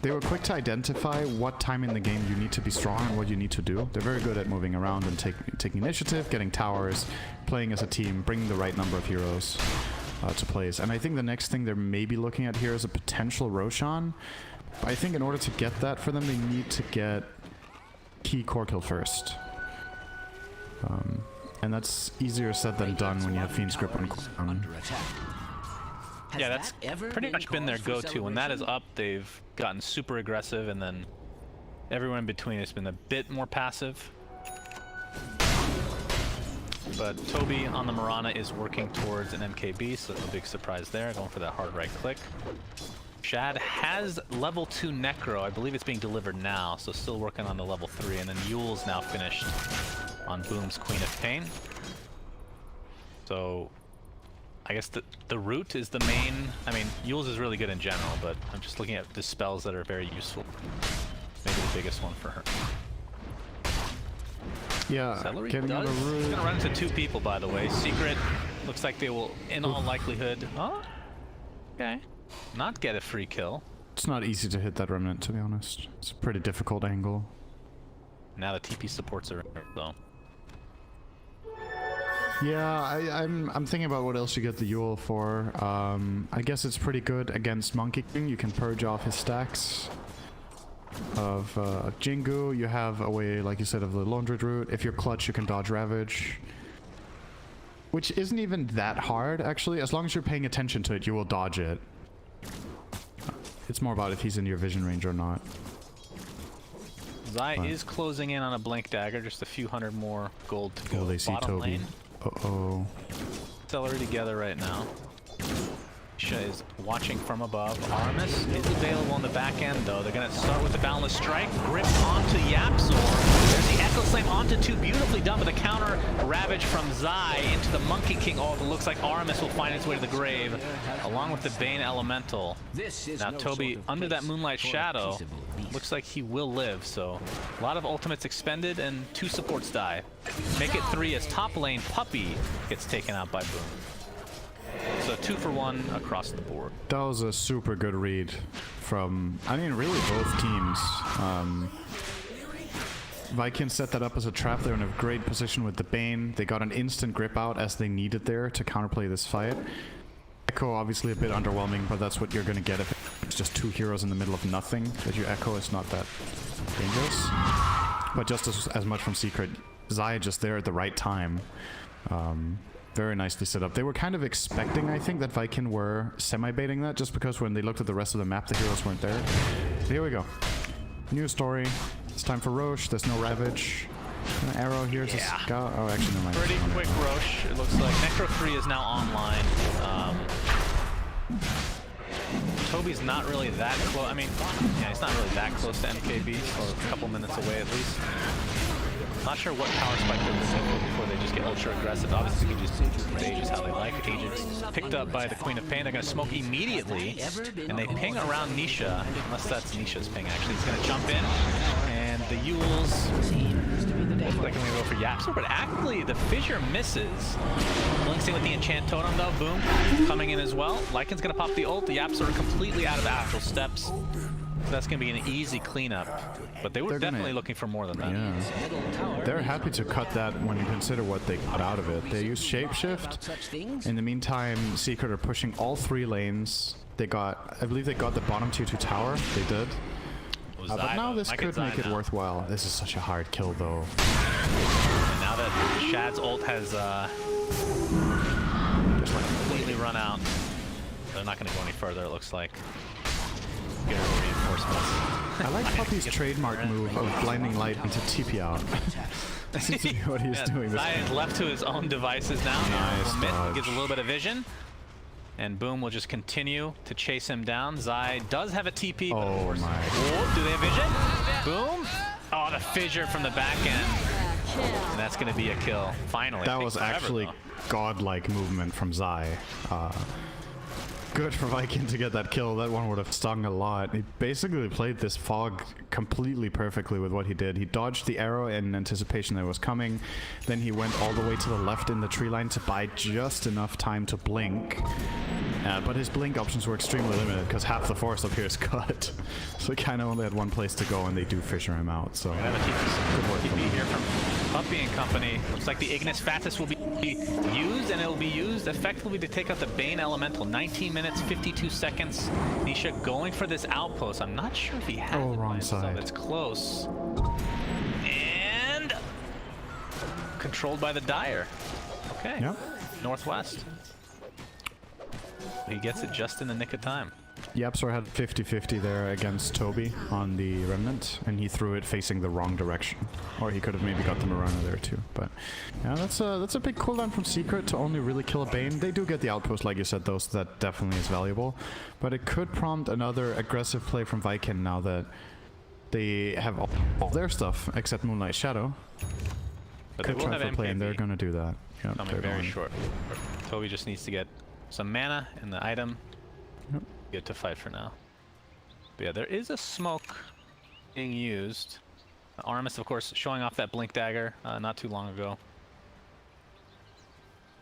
they were quick to identify what time in the game you need to be strong and what you need to do. They're very good at moving around and taking initiative, getting towers, playing as a team, bringing the right number of heroes to place. And I think the next thing they're maybe looking at here is a potential Roshan. But I think in order to get that for them, they need to get key core kill first. And that's easier said than done when you have Fiend's Grip on cooldown. Yeah, that's pretty much been their go-to. When that is up, they've gotten super aggressive, and then everyone in between has been a bit more passive. But Toby on the Mirana is working towards an MKB, so no big surprise there, going for that hard right click. Shad has level 2 Necro. I believe it's being delivered now, so still working on the level 3, and then Yule's now finished on Boom's Queen of Pain. So I guess the root is the main. I mean, Yule's is really good in general, but I'm just looking at the spells that are very useful. Maybe the biggest one for her. Yeah, Celery getting on a root. He's gonna run into 2 people, by the way. Secret looks like they will, in all likelihood. Oh, okay. not get a free kill. It's not easy to hit that remnant, to be honest. It's a pretty difficult angle. Now the TP supports are though. Yeah, I'm thinking about what else you get the Yule for. I guess it's pretty good against Monkey King. You can purge off his stacks of Jingu. You have a way, like you said, of the Laundry Route. If you're clutch, you can dodge Ravage. Which isn't even that hard, actually. As long as you're paying attention to it, you will dodge it. It's more about if he's in your vision range or not. Zai is closing in on a Blink Dagger, just a few hundred more gold to go. Oh, they see Bottom Toby. lane. Uh-oh. Accelerate together right now. Nisha is watching from above. Armis is available on the back end, though. They're going to start with the Boundless Strike. Grip onto Yapzor. There's the Echo Slam onto 2. Beautifully done with a counter Ravage from Zai into the Monkey King ult. It looks like Armis will find its way to the grave, along with the Bane Elemental. Now Toby, under that Moonlight Shadow, looks like he will live, so a lot of ultimates expended and 2 supports die. Make it 3 as top lane Puppy gets taken out by Boom. So 2 for 1 across the board. That was a super good read from, I mean, really both teams. Viking set that up as a trap. They're in a great position with the Bane. They got an instant grip out as they needed there to counterplay this fight. Echo obviously a bit underwhelming, but that's what you're going to get if it's just 2 heroes in the middle of nothing. That your Echo is not that dangerous. But just as much from Secret. Zai just there at the right time. Very nicely set up. They were kind of expecting, I think, that Viking were semi-baiting that, just because when they looked at the rest of the map, the heroes weren't there. But here we go. New story. It's time for Roche. There's no Ravage. An arrow here's a scout. Oh, actually, no mind. Pretty quick Roche. It looks like Necro 3 is now online. Toby's not really that close. I mean, yeah, he's not really that close to MKB, so a couple minutes away at least. Not sure what power spike they're looking for before they just get ultra aggressive. Obviously, you can just use Aegis how they like. Aegis picked up by the Queen of Pain. They're going to smoke immediately, and they ping around Nisha, unless that's Nisha's ping, actually. He's going to jump in, and the Yules look like they're going to go for Yapzor, but actually the Fissure misses. Blinks in with the Enchant Totem, though. Boom, coming in as well. Lycan's going to pop the ult. The Yapzor are completely out of actual steps. So that's going to be an easy cleanup. But they were definitely looking for more than that. Yeah. They're happy to cut that when you consider what they got out of it. They used Shapeshift. In the meantime, Secret are pushing all 3 lanes. They got, I believe they got the bottom 2 to They did. But now this could make it worthwhile. This is such a hard kill, though. And now that Shad's ult has just completely run out, they're not going to go any further, it looks like. Get reinforcements. I like Puppy's trademark move of blinding light into TP out. That seems to be what he's doing. Zai is left to his own devices now. Nice Myth gives a little bit of vision. And Boom will just continue to chase him down. Zai does have a TP. But of course, do they have vision? Boom. Oh, the fissure from the back end. And that's going to be a kill. Finally. That was actually godlike movement from Zai. Good for Viking to get that kill. That one would have stung a lot. He basically played this fog completely perfectly with what he did. He dodged the arrow in anticipation that it was coming. Then he went all the way to the left in the tree line to buy just enough time to blink. But his blink options were extremely limited because half the forest up here is cut. So he kind of only had one place to go, and they do fissure him out. So good work TP here from Puppy and company. Looks like the Ignis Fatus will be used, and it will be used effectively to take out the Bane Elemental. 19 minutes, 52 seconds. Nisha going for this outpost. I'm not sure if he has it. Wrong side. It's close. And controlled by the Dire. Okay. Yep. Northwest. He gets it just in the nick of time. Yapzor had 50-50 there against Toby on the Remnant, and he threw it facing the wrong direction. Or he could have maybe got the Marana there too. But yeah, that's a big cooldown from Secret to only really kill a Bane. They do get the outpost, like you said, though, so that definitely is valuable. But it could prompt another aggressive play from Viking now that they have all their stuff except Moonlight Shadow. But could they will try have for play, and they're going to do that. Yep, coming very short. Toby just needs to get some mana in the item. Yep. Good to fight for now. But yeah, there is a smoke being used. Armis, of course, showing off that Blink Dagger not too long ago.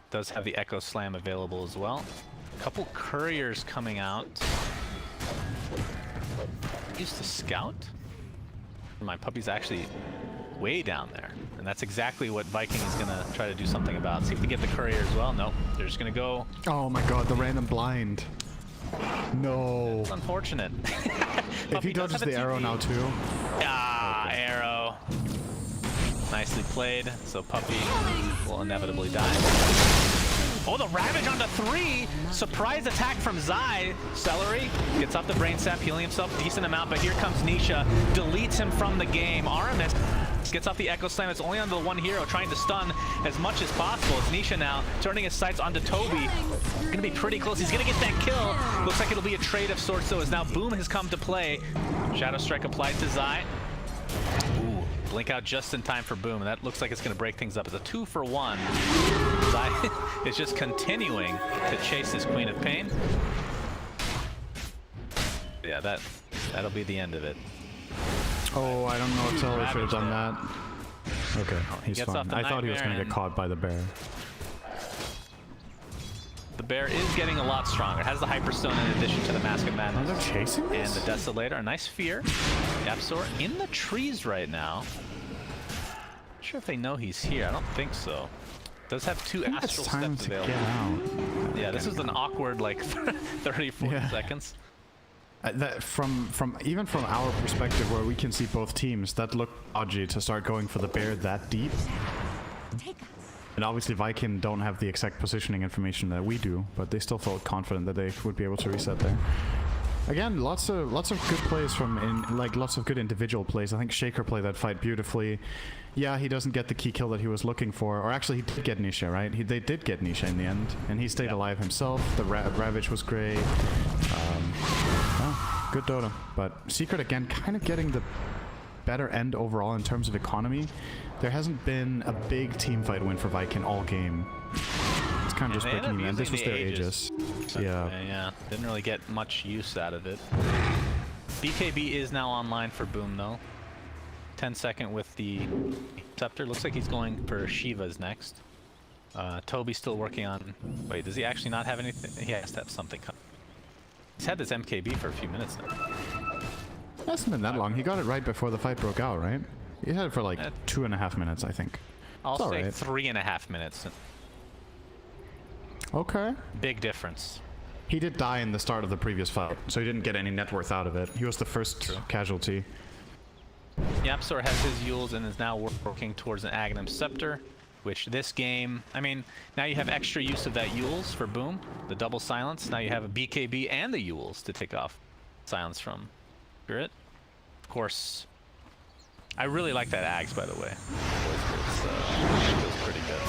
Does have the Echo Slam available as well. Couple couriers coming out. Used to scout. My puppy's actually way down there, and that's exactly what Viking is gonna try to do something about. See if they get the courier as well. Nope, they're just gonna go. Oh my god, the random blind. No. It's unfortunate. If he dodges the arrow now too. Ah, okay. Arrow. Nicely played. So Puppy will inevitably die. Oh, the Ravage onto 3! Surprise attack from Zai. Celery gets up the brain sap, healing himself a decent amount, but here comes Nisha. Deletes him from the game. Aramis gets off the Echo Slam. It's only onto the one hero, trying to stun as much as possible. It's Nisha now, turning his sights onto Toby. Gonna be pretty close. He's gonna get that kill. Looks like it'll be a trade of sorts, though, as now Boom has come to play. Shadow Strike applied to Zai. Ooh, blink out just in time for Boom, and that looks like it's gonna break things up. It's a 2-for-1. Zai is just continuing to chase his Queen of Pain. Yeah, that'll be the end of it. Oh, I don't know if Celery should have done that. Okay, he's fine. I thought he was going to get caught by the bear. The bear is getting a lot stronger. It has the Hyperstone in addition to the Mask of Madness. Oh, they're chasing and the Desolator. A nice fear. Yapsor in the trees right now. Not sure if they know he's here. I don't think so. Does have 2 astral steps available. Yeah, this is an awkward like 30-40 seconds. That even from our perspective, where we can see both teams, that looked dodgy to start going for the bear that deep. And obviously Viking don't have the exact positioning information that we do, but they still felt confident that they would be able to reset there. Again, lots of good plays lots of good individual plays. I think Shaker played that fight beautifully. Yeah, he doesn't get the key kill that he was looking for, or actually he did get Nisha, right? They did get Nisha in the end, and he stayed alive himself. The Ravage was great. Good Dota, but Secret again kind of getting the better end overall in terms of economy. There hasn't been a big team fight win for Viking all game. It's kind of just breaking even. This was their Aegis. Yeah, didn't really get much use out of it. BKB is now online for Boom though. 10-second with the Scepter. Looks like he's going for Shiva's next. Toby's still working on... Wait, does he actually not have anything? He has to have something coming. He's had this MKB for a few minutes now. It hasn't been that long. He got it right before the fight broke out, right? He had it for like 2.5 minutes, I think. I'll say 3.5 minutes. Okay. Big difference. He did die in the start of the previous fight, so he didn't get any net worth out of it. He was the first casualty. Yapsor has his Yules and is now working towards an Aghanim Scepter, which this game, I mean, now you have extra use of that Yules for Boom, the double silence. Now you have a BKB and the Yules to take off silence from Spirit. Of course, I really like that Ags, by the way. It feels pretty good.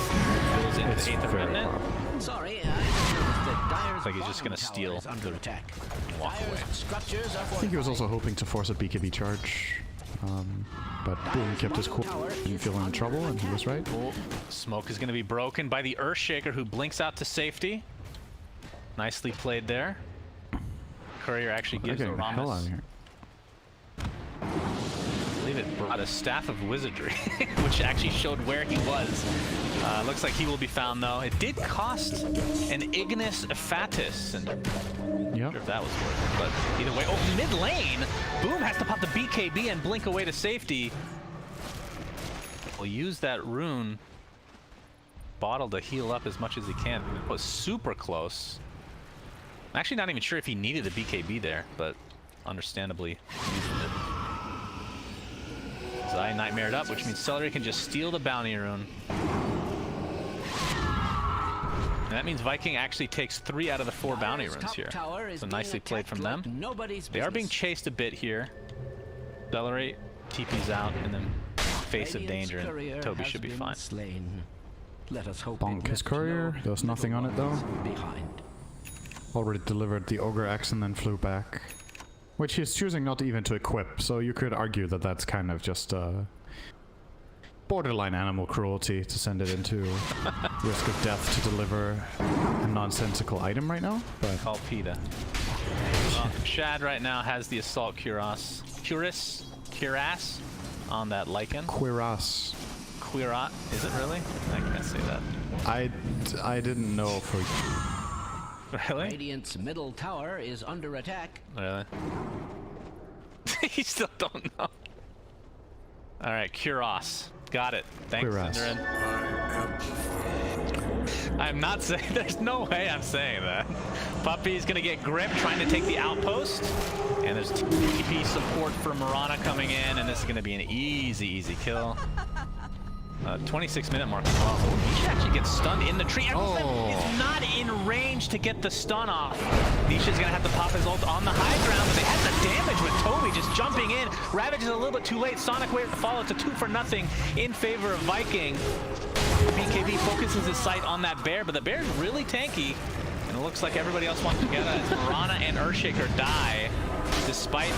Goes into the 8th Remnant. Sorry, I Looks like he's just gonna steal under attack. And walk away. I think he was also hoping to force a BKB charge. But Boom kept his cool, didn't feel any trouble, and he was right. Oh, smoke is going to be broken by the Earthshaker, who blinks out to safety. Nicely played there. Courier actually gives Aramis. I believe it brought a Staff of Wizardry, which actually showed where he was. Looks like he will be found, though. It did cost an Ignis Fatus, and I'm not sure if that was worth it, but either way. Oh, mid lane! Boom has to pop the BKB and blink away to safety. We'll use that rune bottle to heal up as much as he can. It was super close. I'm actually not even sure if he needed the BKB there, but understandably using it. Zai nightmared up, which means Celery can just steal the bounty rune. And that means Viking actually takes 3 out of the 4 bounty runes here. So nicely played from them. They are being chased a bit here. Celery TP's out in the face of danger, and Toby should be fine. Bonk his courier. There was nothing on it though. Already delivered the Ogre Axe and then flew back. Which he's choosing not even to equip, so you could argue that that's kind of just borderline animal cruelty to send it into risk of death to deliver a nonsensical item right now. But call PETA. Shad right now has the Assault Cuirass on that Lycan. Cuirass. Is it really? I can't say that. I didn't know for Really? Radiant's middle tower is under attack. Really? You still don't know. All right, Kuros. Got it. Thanks, Cinderin. I'm not saying. There's no way I'm saying that. Puppy's gonna get gripped, trying to take the outpost, and there's TP support for Mirana coming in, and this is gonna be an easy kill. 26-minute mark as well. So he should actually get stunned in the tree. Is not in range to get the stun off. Nisha's gonna have to pop his ult on the high ground, but they had the damage with Toby just jumping in. Ravage is a little bit too late. Sonic Wave to follow to 2-0 in favor of Viking. BKB focuses his sight on that bear, but the bear's really tanky, and it looks like everybody else wants to get it. Mirana and Earthshaker die, despite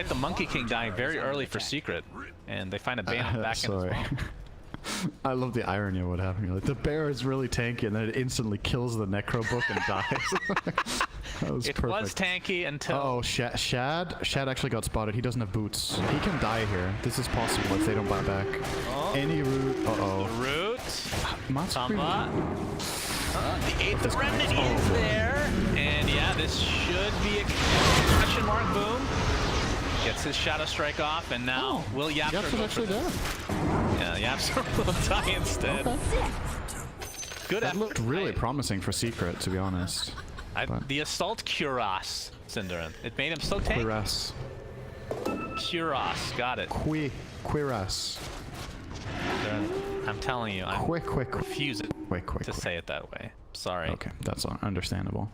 the Monkey King dying very early for Secret, and they find a Bayon back in his bomb. I love the irony of what happened here. Like, the bear is really tanky, and then it instantly kills the Necro Book and dies. That was perfect. Was tanky until... Oh, Shad actually got spotted. He doesn't have boots. He can die here. This is possible if they don't buy back. Any root. Root. Samba. The 8th Remnant is there. And yeah, this should be a question mark. Boom. Gets his Shadow Strike off, and now will Yapster Yaps is actually there. Yeah, Yapster will die instead. Okay. Good That looked really promising for Secret, to be honest. The Assault Kuros, Cinderin. It made him so tanky. Kuros, got it. Quiras. I'm telling you, I'm refusing to say it that way. Sorry. Okay, that's understandable.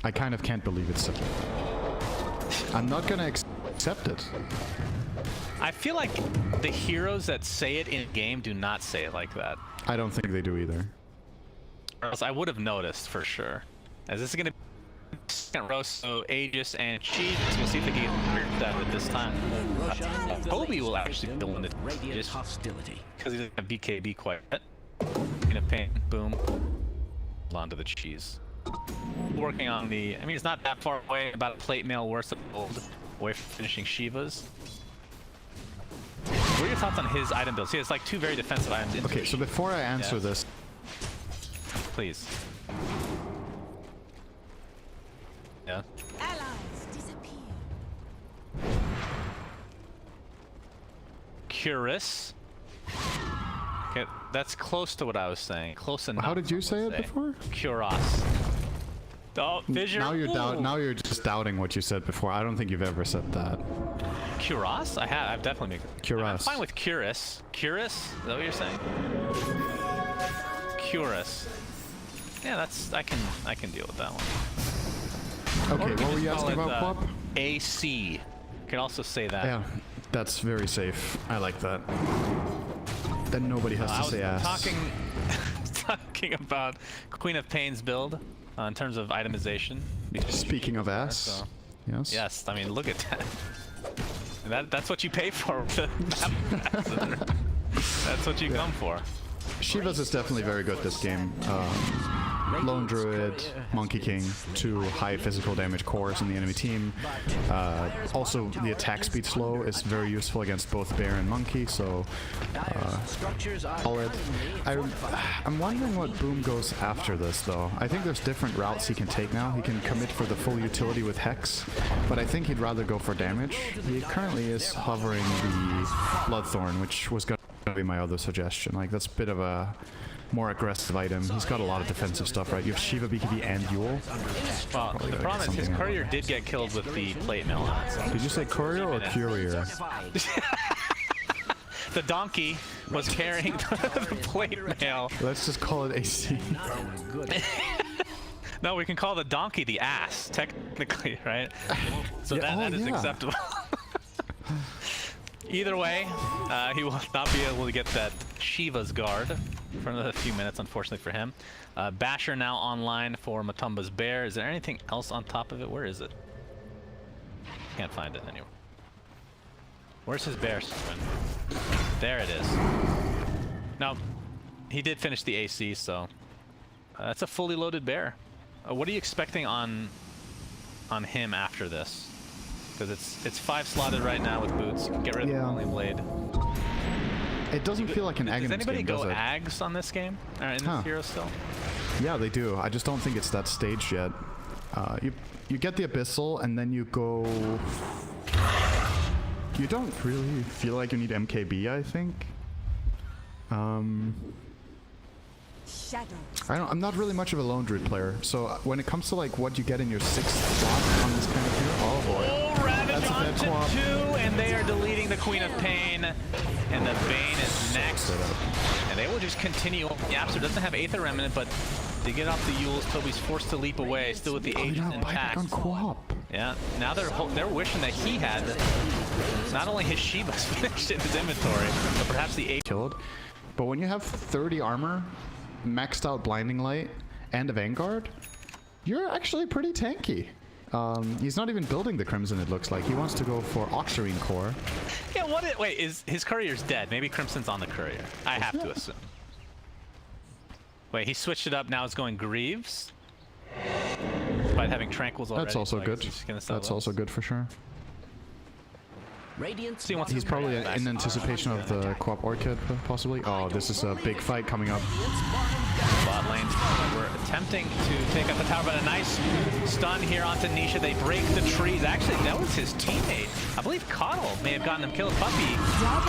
I kind of can't believe it's simple. I'm not gonna accept it. I feel like the heroes that say it in game do not say it like that. I don't think they do either. Or else I would have noticed for sure. As this is gonna be second row, so Aegis and Cheese. We'll see if they can get that with this time. Toby will actually be the one to just hostility because he doesn't have BKB quite yet. Gonna paint, boom, onto the cheese. Working on the. I mean, it's not that far away. About a plate mail worth of gold away from finishing Shiva's. What are your thoughts on his item build? See, it's like two very defensive items. Okay, so before I answer this, please. Yeah. Allies disappear. Curious. Okay, that's close to what I was saying. Close enough. how did you say it before? Curos. Oh, Fissure. Now you're just doubting what you said before. I don't think you've ever said that. Curos? I've definitely made it. Curos. I'm fine with Curious. Curious? Is that what you're saying? Curious. Yeah, that's I can deal with that one. Okay, what were you asking about, Pop? AC. You can also say that. Yeah, that's very safe. I like that. Then nobody has to say ass. Talking about Queen of Pain's build in terms of itemization. Speaking of ass, so, yes. Yes, I mean, look at that. That's what you pay for. That's what you come for. Shiva's is definitely very good this game. Lone Druid, Monkey King, 2 high physical damage cores in the enemy team. Also, the attack speed slow is very useful against both Bear and Monkey, so solid. I'm wondering what Boom goes after this, though. I think there's different routes he can take now. He can commit for the full utility with Hex, but I think he'd rather go for damage. He currently is hovering the Bloodthorn, which was going to be my other suggestion. Like, that's a bit of a more aggressive item. He's got a lot of defensive stuff, right? You have Shiva, BKB, and Yule. Well, the problem is his courier did get killed with the plate mail. So. Did you say courier or courier? The donkey was carrying the plate mail. Let's just call it AC. No, we can call the donkey the ass, technically, right? So yeah, that is acceptable. Either way, he will not be able to get that Shiva's guard for another few minutes, unfortunately for him. Basher now online for Matumba's Bear. Is there anything else on top of it? Where is it? Can't find it anywhere. Where's his bear? There it is. No, he did finish the AC, so that's a fully loaded bear. What are you expecting on him after this? Because it's 5 slotted right now with boots. You can get rid of the only blade. It doesn't feel like an egg in Does this anybody game, go does it? Ags on this game? Or in this hero still? Yeah, they do. I just don't think it's that stage yet. You get the Abyssal, and then you go... You don't really feel like you need MKB, I think. I'm not really much of a lone druid player, so when it comes to like what you get in your 6th slot on this kind of hero, oh boy. Oh, Ravage onto 2, and they are deleting the Queen of Pain, and the Bane is next. And they will just continue. Yapster doesn't have Aether Remnant, but to get off the Yules, Toby's forced to leap away, still with the Aegis intact. On co-op. Yeah, now they're wishing that he had not only his Shivas finished in his inventory, but perhaps the Aegis. Killed. But when you have 30 armor, maxed out Blinding Light, and a Vanguard, you're actually pretty tanky. He's not even building the Crimson, it looks like. He wants to go for Oxyrine Core. Yeah, wait, is his courier's dead? Maybe Crimson's on the courier. I have to assume. Wait, he switched it up, now it's going Greaves? Despite having Tranquils already. That's also like, good. That's also good for sure. He's probably in anticipation of the co-op Orchid, possibly. Oh, this is a big fight coming up. Bot lane, we're attempting to take up the tower, but a nice stun here onto Nisha. They break the trees. Actually, that was his teammate. I believe Coddle may have gotten him killed. Puppy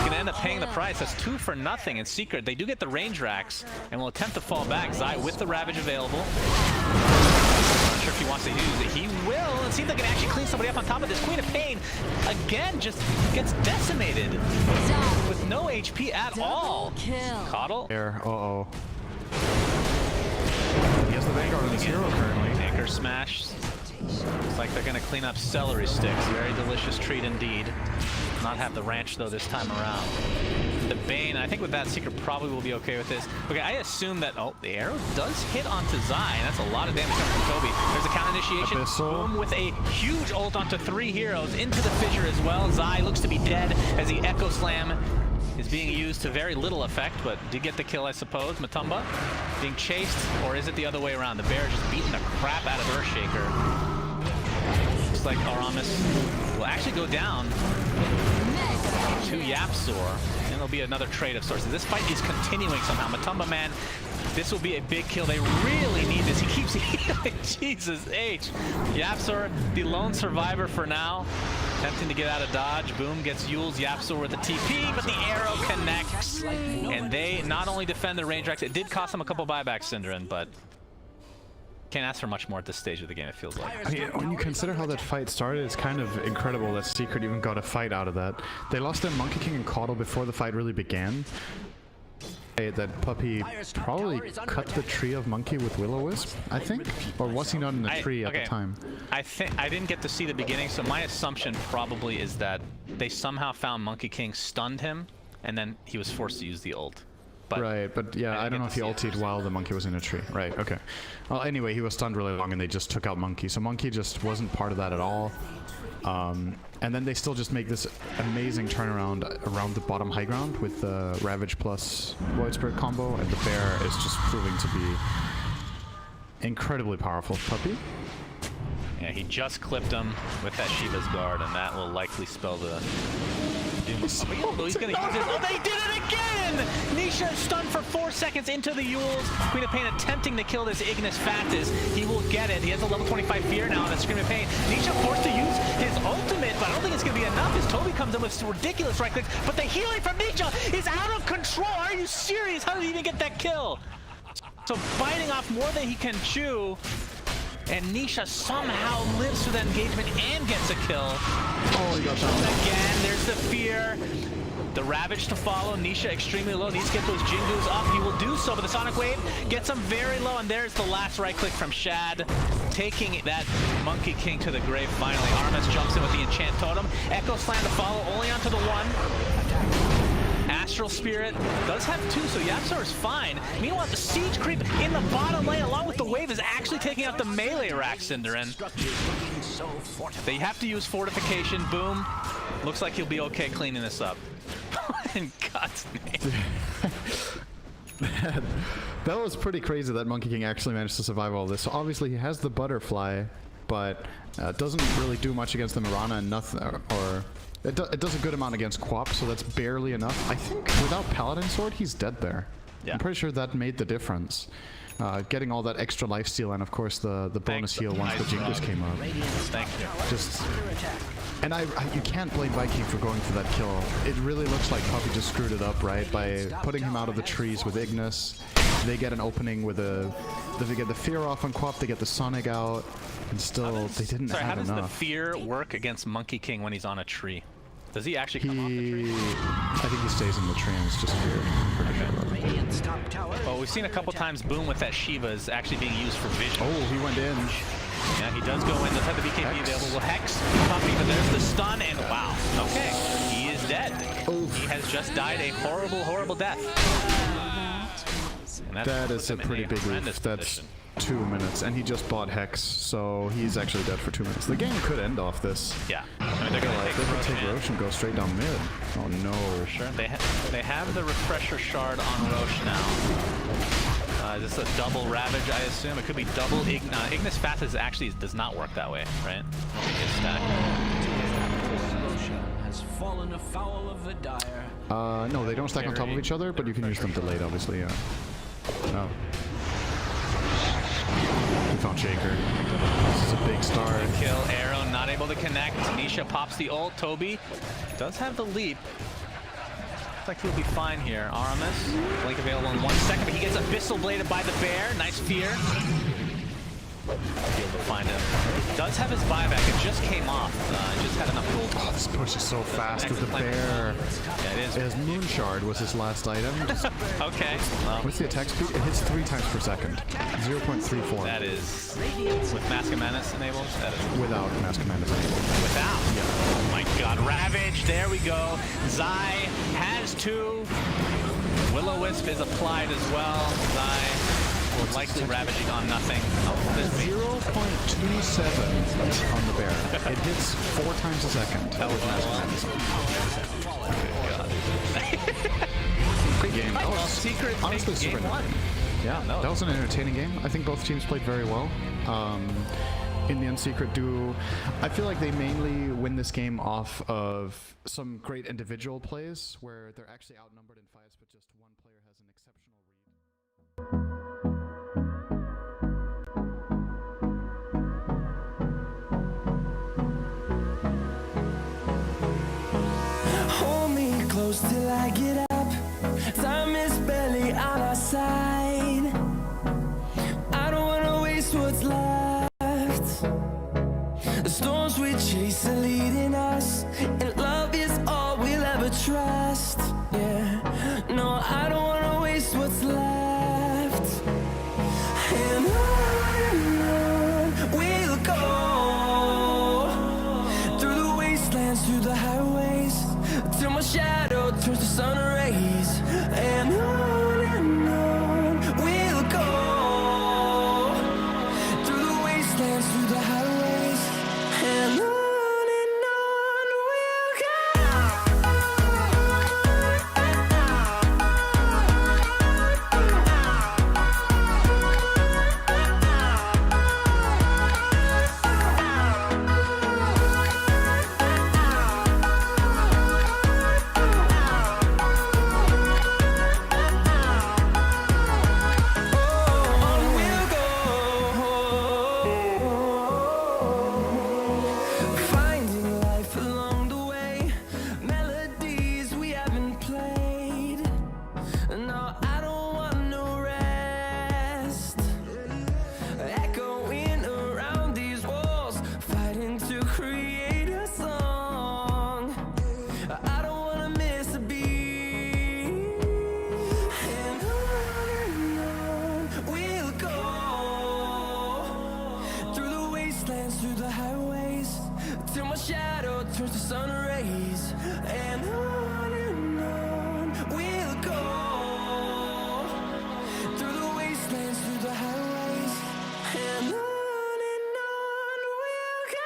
gonna end up paying the price. That's 2 for nothing. In Secret, they do get the range racks and will attempt to fall back. Zai with the Ravage available. Not sure if he wants to use it. He will. It seems like it can actually clean somebody up on top of this. Queen of Pain, again, just gets decimated with no HP at all. Coddle. There. Uh-oh. He has the Vanguard on his hero currently. Anchor smash. Looks like they're going to clean up celery sticks. Very delicious treat indeed. Not have the ranch, though, this time around. The Bane, I think with that, Secret probably will be okay with this. Okay, I assume that... Oh, the arrow does hit onto Zai, and that's a lot of damage coming from Toby. There's a counter initiation. Abyssal. Boom, with a huge ult onto 3 heroes. Into the fissure as well. Zai looks to be dead as the Echo Slam is being used to very little effect, but did get the kill, I suppose. Matumba being chased, or is it the other way around? The bear just beating the crap out of Earthshaker. Looks like Aramis will actually go down to Yapsor, and there'll be another trade of sorts. This fight is continuing somehow. Matumba, man, this will be a big kill. They really need this. He keeps healing. Jesus H. Yapsor, the lone survivor for now. Attempting to get out of dodge. Boom gets Yules. Yapsor with the TP, but the arrow connects. And they not only defend the range racks, it did cost them a couple buybacks, Synderen, but can't ask for much more at this stage of the game, it feels like. I mean, when you consider how that fight started, it's kind of incredible that Secret even got a fight out of that. They lost their Monkey King and Coddle before the fight really began. That Puppy probably cut the tree of Monkey with Will-O-Wisp, I think? Or was he not in the tree at the time? I think I didn't get to see the beginning, so my assumption probably is that they somehow found Monkey King, stunned him, and then he was forced to use the ult. Right, but yeah, I don't know if he ultied while the Monkey was in a tree. Right, okay. Well, anyway, he was stunned really long and they just took out Monkey. So Monkey just wasn't part of that at all. And then they still just make this amazing turnaround around the bottom high ground with the Ravage plus Void Spirit combo, and the bear is just proving to be incredibly powerful. Puppy? Yeah, he just clipped him with that Shiva's Guard, and that will likely spell the doom. He's gonna use his... Oh, they did it again! Nisha stunned for 4 seconds into the Yules. Queen of Pain attempting to kill this Ignis Factus. He will get it. He has a level 25 Fear now on a Scream of Pain. Nisha forced to use his ultimate, but I don't think it's gonna be enough as Toby comes in with some ridiculous right clicks. But the healing from Nisha is out of control. Are you serious? How did he even get that kill? So biting off more than he can chew. And Nisha somehow lives through that engagement and gets a kill. Oh, he got that. Again, there's the fear. The Ravage to follow. Nisha extremely low. Needs to get those Jingus up. He will do so, but the Sonic Wave gets him very low. And there's the last right click from Shad, taking that Monkey King to the grave finally. Armis jumps in with the Enchant Totem. Echo Slam to follow, only onto the 1. Astral Spirit does have 2, so Yapsor is fine. Meanwhile, the Siege Creep in the bottom lane, along with the Wave, is actually taking out the melee rack, Synderen. They have to use Fortification. Boom. Looks like he'll be okay cleaning this up. In God's name. That was pretty crazy that Monkey King actually managed to survive all this. So obviously he has the Butterfly, but doesn't really do much against the Mirana and nothing, or It does a good amount against Quap, so that's barely enough. I think without Paladin Sword, he's dead there. Yeah. I'm pretty sure that made the difference. Getting all that extra lifesteal and of course the bonus heal once the Jingles came up. Thank you. Just, and you can't blame Viking for going for that kill. It really looks like Puppy just screwed it up, right? By putting him out of the trees with Ignis. They get an opening with they get the fear off on Quap, they get the Sonic out, and still they didn't have enough. How does the fear work against Monkey King when he's on a tree? Does he actually come off the tree? I think he stays in the tree and it's just fear. Oh, we've seen a couple times Boom with that Shiva is actually being used for vision. Oh, he went in. Yeah, he does go in. Does have the BKB available. Well, Hex, Puppy, but there's the stun, and wow. Okay, he is dead. Oof. He has just died a horrible, horrible death. That is a pretty big oof. That's 2 minutes, and he just bought Hex, so he's actually dead for 2 minutes. The game could end off this. Yeah. I mean, they're gonna take Roche and go straight down mid. Oh no. For sure. They have the refresher shard on Roche now. Is this a double Ravage, I assume? It could be double Ignis Fast actually does not work that way, right? I don't think it's stacked. Roche has fallen afoul of the dire. No, they don't stack on top of each other, but you can use them delayed, obviously, yeah. Oh. We found Shaker. This is a big start. Kill, Arrow not able to connect. Nisha pops the ult. Toby does have the leap. Looks like he'll be fine here. Aramis, Blink available in 1 second, but he gets Abyssal Bladed by the bear. Nice fear. Be able to find him. Does have his buyback. It just came off. Just had enough gold. Oh, this push is so fast with the bear. Yeah, it is. His Moon Shard was his last item. Okay. Well, what's the attack speed? It hits 3 times per second. 0.34. That is with Mask of Menace enabled. That is without Mask of Menace enabled. Without. Yeah. Oh my God. Ravage. There we go. Zai has 2. Will-O-Wisp is applied as well. Zai. Likely ravaging on nothing. Oh, 0.27 on the bear. It hits 4 times a second. That was Great game. That was secret. Honestly, super nice. Yeah, that was an entertaining game. I think both teams played very well. In the end, Secret do. I feel like they mainly win this game off of some great individual plays where they're actually outnumbered in fights, but just one player has an exceptional read. Till I get up, time is barely on our side. I don't wanna waste what's left. The storms we chase are leading us, and love is all we'll ever trust. Yeah, no, I don't wanna waste what's left. And on we'll go, through the wastelands, through the highways, till my shadow turns to sun rays. And on we'll go, through the wastelands, through the highways, and on we'll go. Through the highways, till my shadow turns to sun rays. And on we'll go, through the wastelands, through the highways, and on we'll go.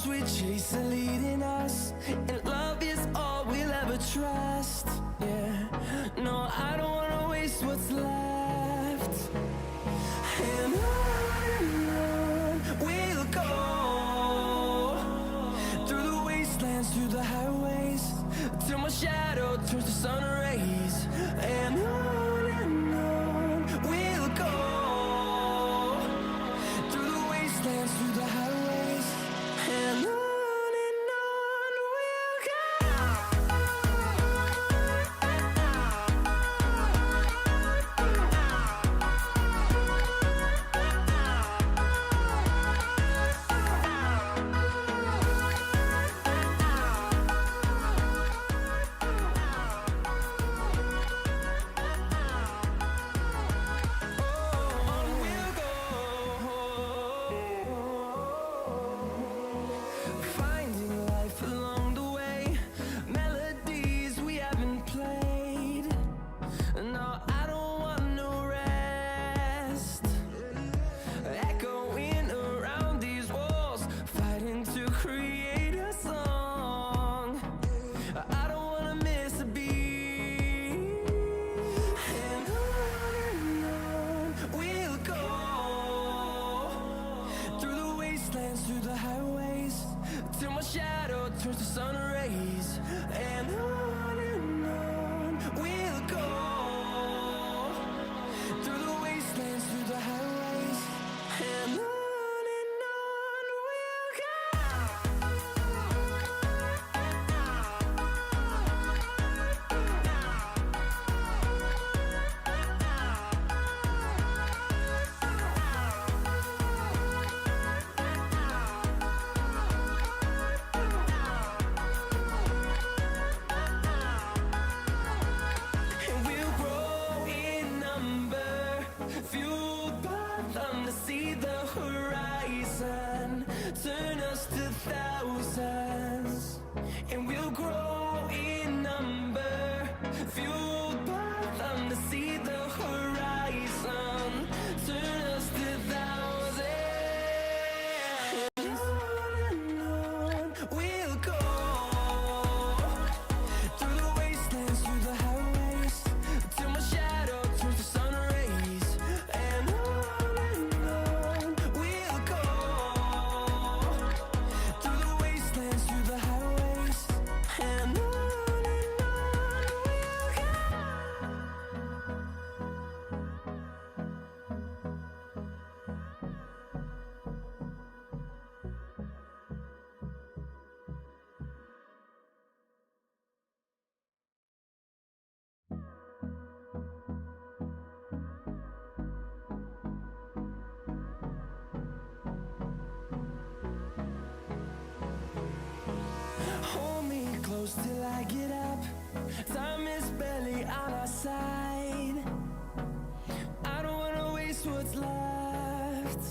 storms we chase are leading us, and love is all we'll ever trust. Yeah, no, I don't wanna waste what's left. And on we'll go, through the wastelands, through the highways, till my shadow turns to sun rays. And on we'll go, through the wastelands, through the highways, and on we'll go. Finding life along the way, melodies we haven't played. No, I don't want no rest. Echoing around these walls, fighting to create a song. I don't wanna miss a beat. And on we'll go, through the wastelands, through the highways, till my shadow turns to sun rays. And on we'll go, through the wastelands, through the highways, and on we'll go. And we'll grow in number, fueled by them to see the horizon, turn us to thousands. And we'll grow in number, fueled by them to see the horizon, turn us to thousands. And on we'll go, through the wastelands, through the highways, till my shadow turns to sun rays. And on we'll go, through the wastelands, through the highways, and on we'll go. Hold me close till I get up. Time is barely on our side. I don't wanna waste what's left.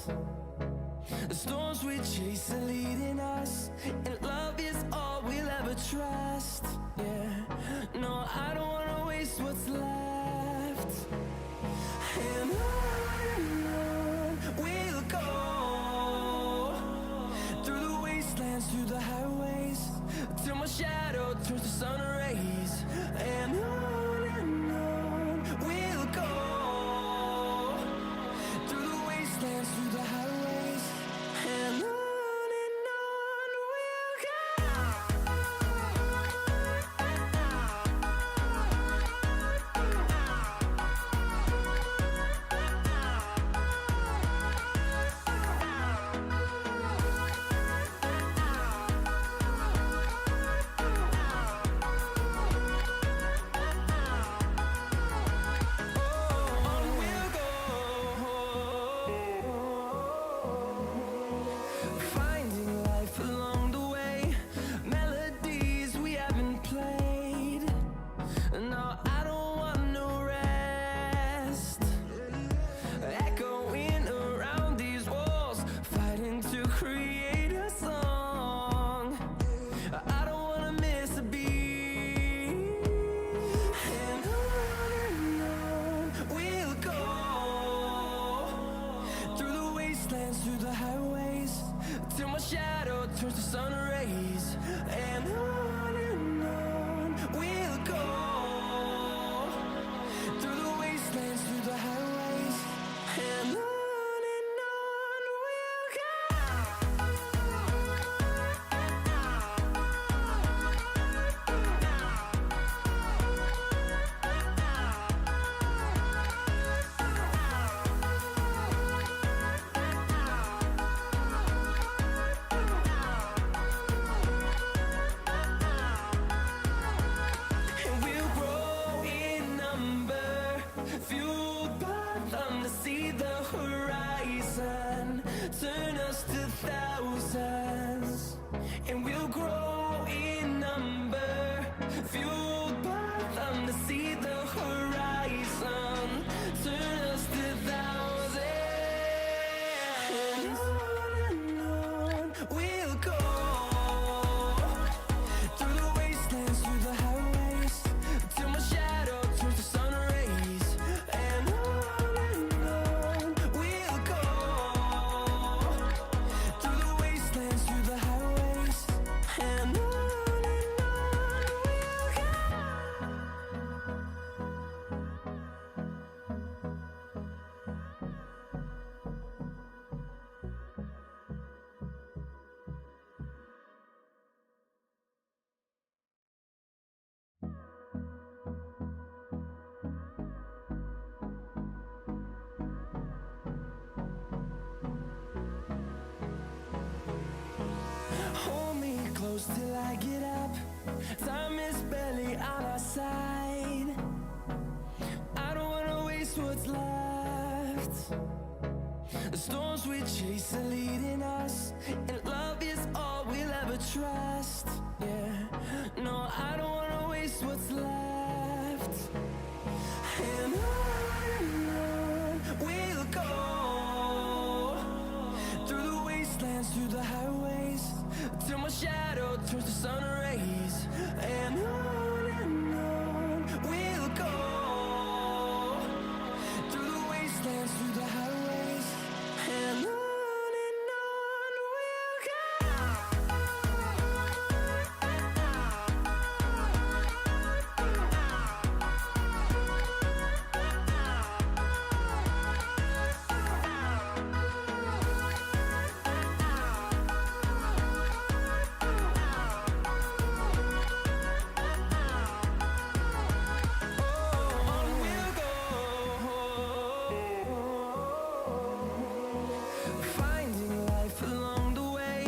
The storms we chase are leading us, and love is all we'll ever trust. Yeah, no, I don't wanna waste what's left. And on we'll go, through the wastelands, through the highways, till my shadow turns to sun rays. And on we'll go, through the wastelands, through the highways, and on we'll go. close till I get up. Time is barely on our side. I don't wanna waste what's left. The storms we chase are leading us, and love is all we'll ever trust. Yeah, no, I don't wanna waste what's left. And on we'll go, through the wastelands, through the highways, till my shadow turns to sun rays. And on we'll go, through the wastelands, through the highways, and on we'll go. Finding life along the way,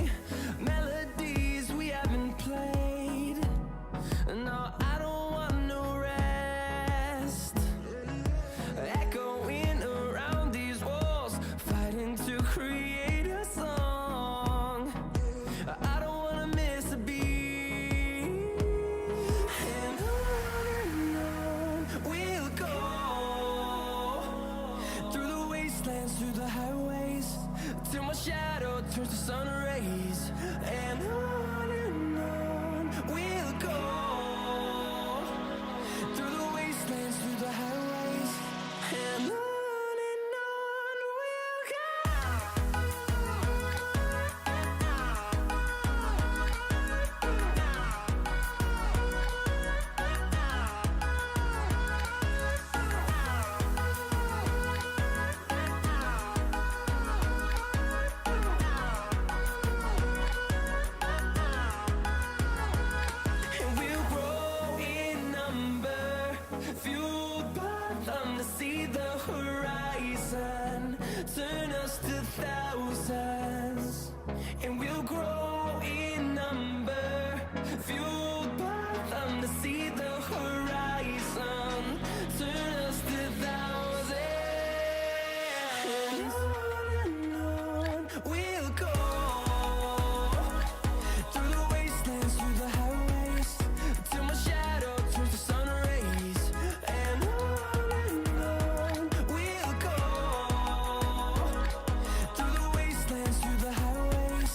melodies we haven't played. No, I don't want no rest. Echoing around these walls, fighting to create a song. I don't wanna miss a beat. And on we'll go, through the wastelands, through the highways, till my shadow turns to sun rays. And on we'll go, through the wastelands, through the highways, and on we'll go. And we'll grow in number, fueled by them to see the horizon, turn us to thousands. And we'll grow in number, fueled by them to see the horizon, turn us to thousands. And on we'll go, through the wastelands, through the highways, till my shadow turns to sun rays. And on we'll go, through the wastelands, through the highways,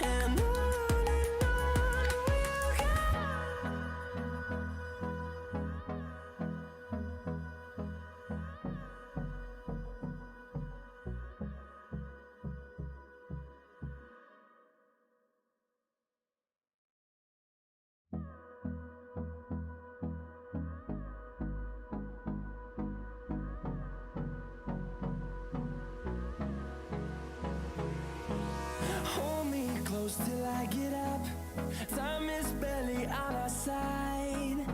and on we'll go. Hold me close till I get up. Time is barely on our side.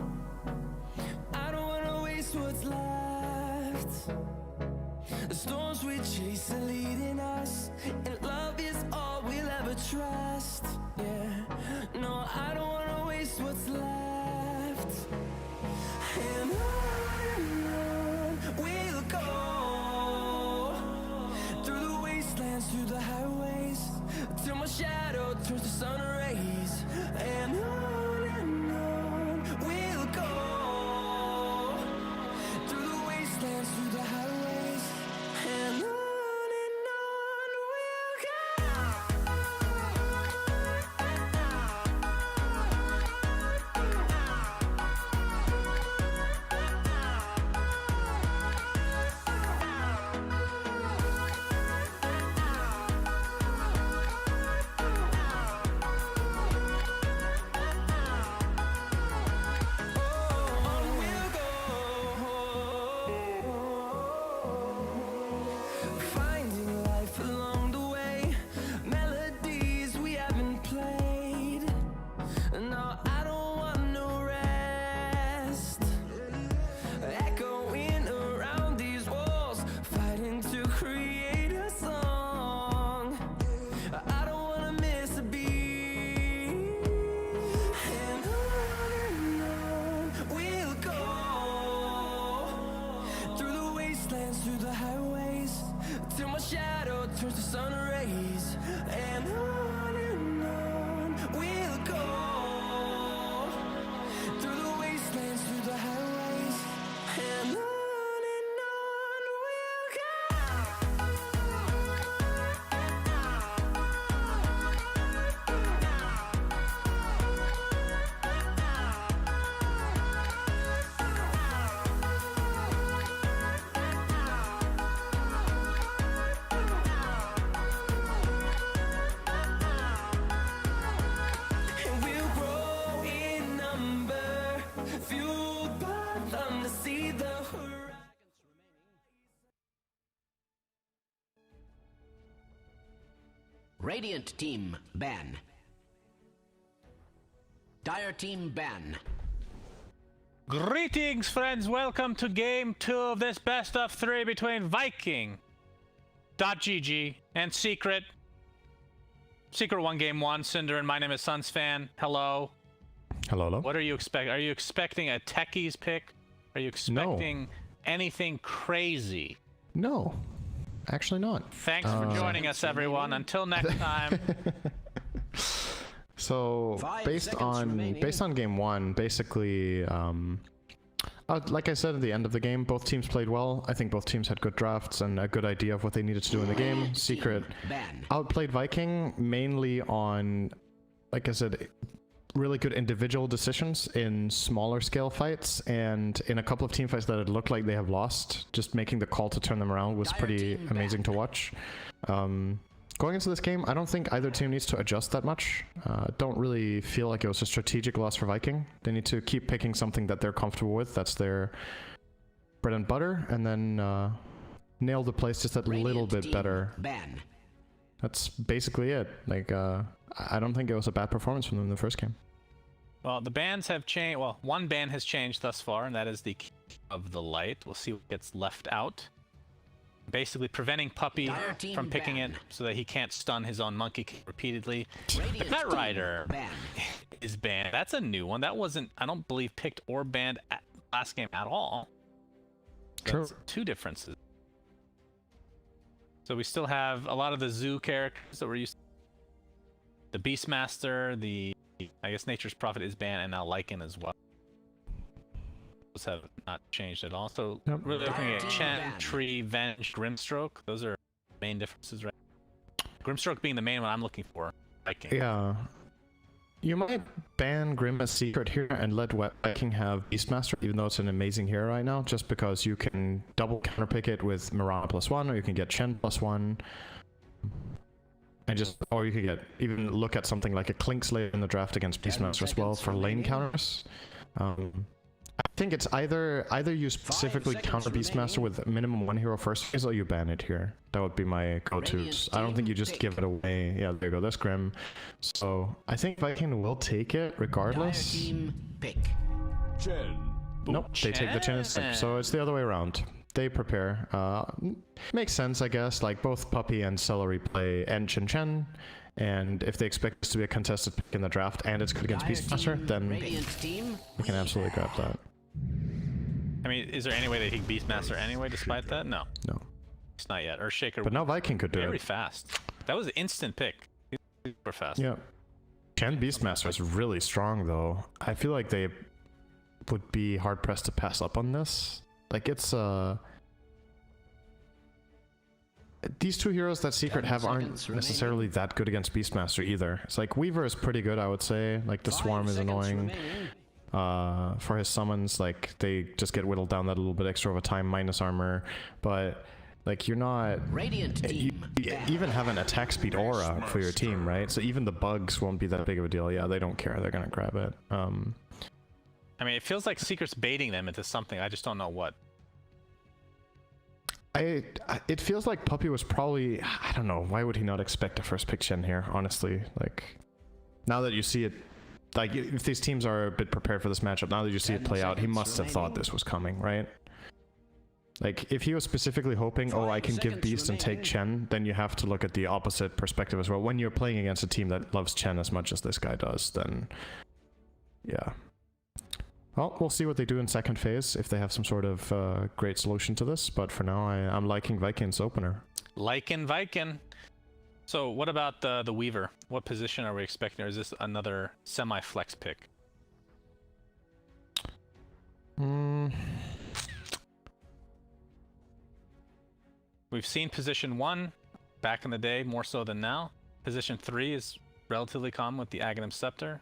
I don't wanna waste what's left. The storms we chase are leading us, and love is all we'll ever trust. Yeah, no, I don't wanna waste what's left. And on we'll go, through the wastelands, through the highways, till my shadow turns to sun rays. And on we'll go, through the wastelands, through the highways, and on we'll go. turns to sun rays, and on we'll go through the wastelands, through the highways, and on we'll go. And we'll grow in number, fueled by them to see the horizon. Radiant team ban. Dire team ban. Greetings, friends. Welcome to game 2 of this best of 3 between Viking.gg and Secret. Secret won game 1. Cinder and my name is Suns fan. Hello. Hello, hello. What are you expecting? Are you expecting a techies pick? Are you expecting anything crazy? No, actually not. Thanks for joining us, everyone. Until next time. So based on game 1, basically, like I said at the end of the game, both teams played well. I think both teams had good drafts and a good idea of what they needed to do in the game. Secret outplayed Viking mainly on, like I said, really good individual decisions in smaller scale fights, and in a couple of team fights that it looked like they have lost, just making the call to turn them around was pretty amazing to watch. Going into this game, I don't think either team needs to adjust that much. Don't really feel like it was a strategic loss for Viking. They need to keep picking something that they're comfortable with, that's their bread and butter, and then nail the place just that little bit better. That's basically it. Like, I don't think it was a bad performance from them in the first game. Well, the bans have changed. Well, one ban has changed thus far, and that is the Key of the Light. We'll see what gets left out. Basically preventing Puppy from picking it so that he can't stun his own monkey repeatedly. The Pet Rider is banned. That's a new one. That wasn't, I don't believe, picked or banned at last game at all. True. That's two differences. So we still have a lot of the zoo characters that we're used to. The Beastmaster, the, I guess Nature's Prophet is banned, and now Lycan as well. Those have not changed at all. So we're looking at Chen, Tree, Venge, Grimstroke. Those are main differences, right? Grimstroke being the main one I'm looking for. Viking. Yeah. You might ban Grim as Secret here and let Viking have Beastmaster, even though it's an amazing hero right now, just because you can double counterpick it with Mirana +1, or you can get Chen +1. And just, or you could get, even look at something like a Klinkslave in the draft against Beastmaster as well for lane counters. I think it's either you specifically counter Beastmaster with minimum 1 hero first phase, or you ban it here. That would be my go-tos. I don't think you just give it away. Yeah, there you go, there's Grim. So I think Viking will take it regardless. Nope, they take the Chen instead. So it's the other way around. They prepare. Makes sense, I guess. Like, both Puppy and Celery play ENG and Chen, and if they expect this to be a contested pick in the draft and it's good against Beastmaster, then we can absolutely grab that. I mean, is there any way they take Beastmaster anyway despite that? No. No. It's not yet. Earthshaker. But now Viking could do it. Very fast. That was an instant pick. Super fast. Yeah. Chen Beastmaster is really strong, though. I feel like they would be hard-pressed to pass up on this. Like, it's, these two heroes that Secret have aren't necessarily that good against Beastmaster either. It's like, Weaver is pretty good, I would say. Like, the Swarm is annoying. For his summons, like, they just get whittled down that little bit extra over time, minus armor. But, like, you're not... You even have an attack speed aura for your team, right? So even the bugs won't be that big of a deal. Yeah, they don't care. They're gonna grab it. I mean, it feels like Secret's baiting them into something. I just don't know what. It feels like Puppy was probably... I don't know. Why would he not expect a first pick Chen here, honestly? Like, now that you see it... Like, if these teams are a bit prepared for this matchup, now that you see it play out, he must have thought this was coming, right? Like, if he was specifically hoping, oh, I can give Beast and take Chen, then you have to look at the opposite perspective as well. When you're playing against a team that loves Chen as much as this guy does, then... Yeah. Well, we'll see what they do in second phase, if they have some sort of great solution to this, but for now, I'm liking Viking's opener. Liking Viking. So what about the Weaver? What position are we expecting, or is this another semi-flex pick? We've seen position 1 back in the day, more so than now. Position 3 is relatively common with the Aghanim Scepter.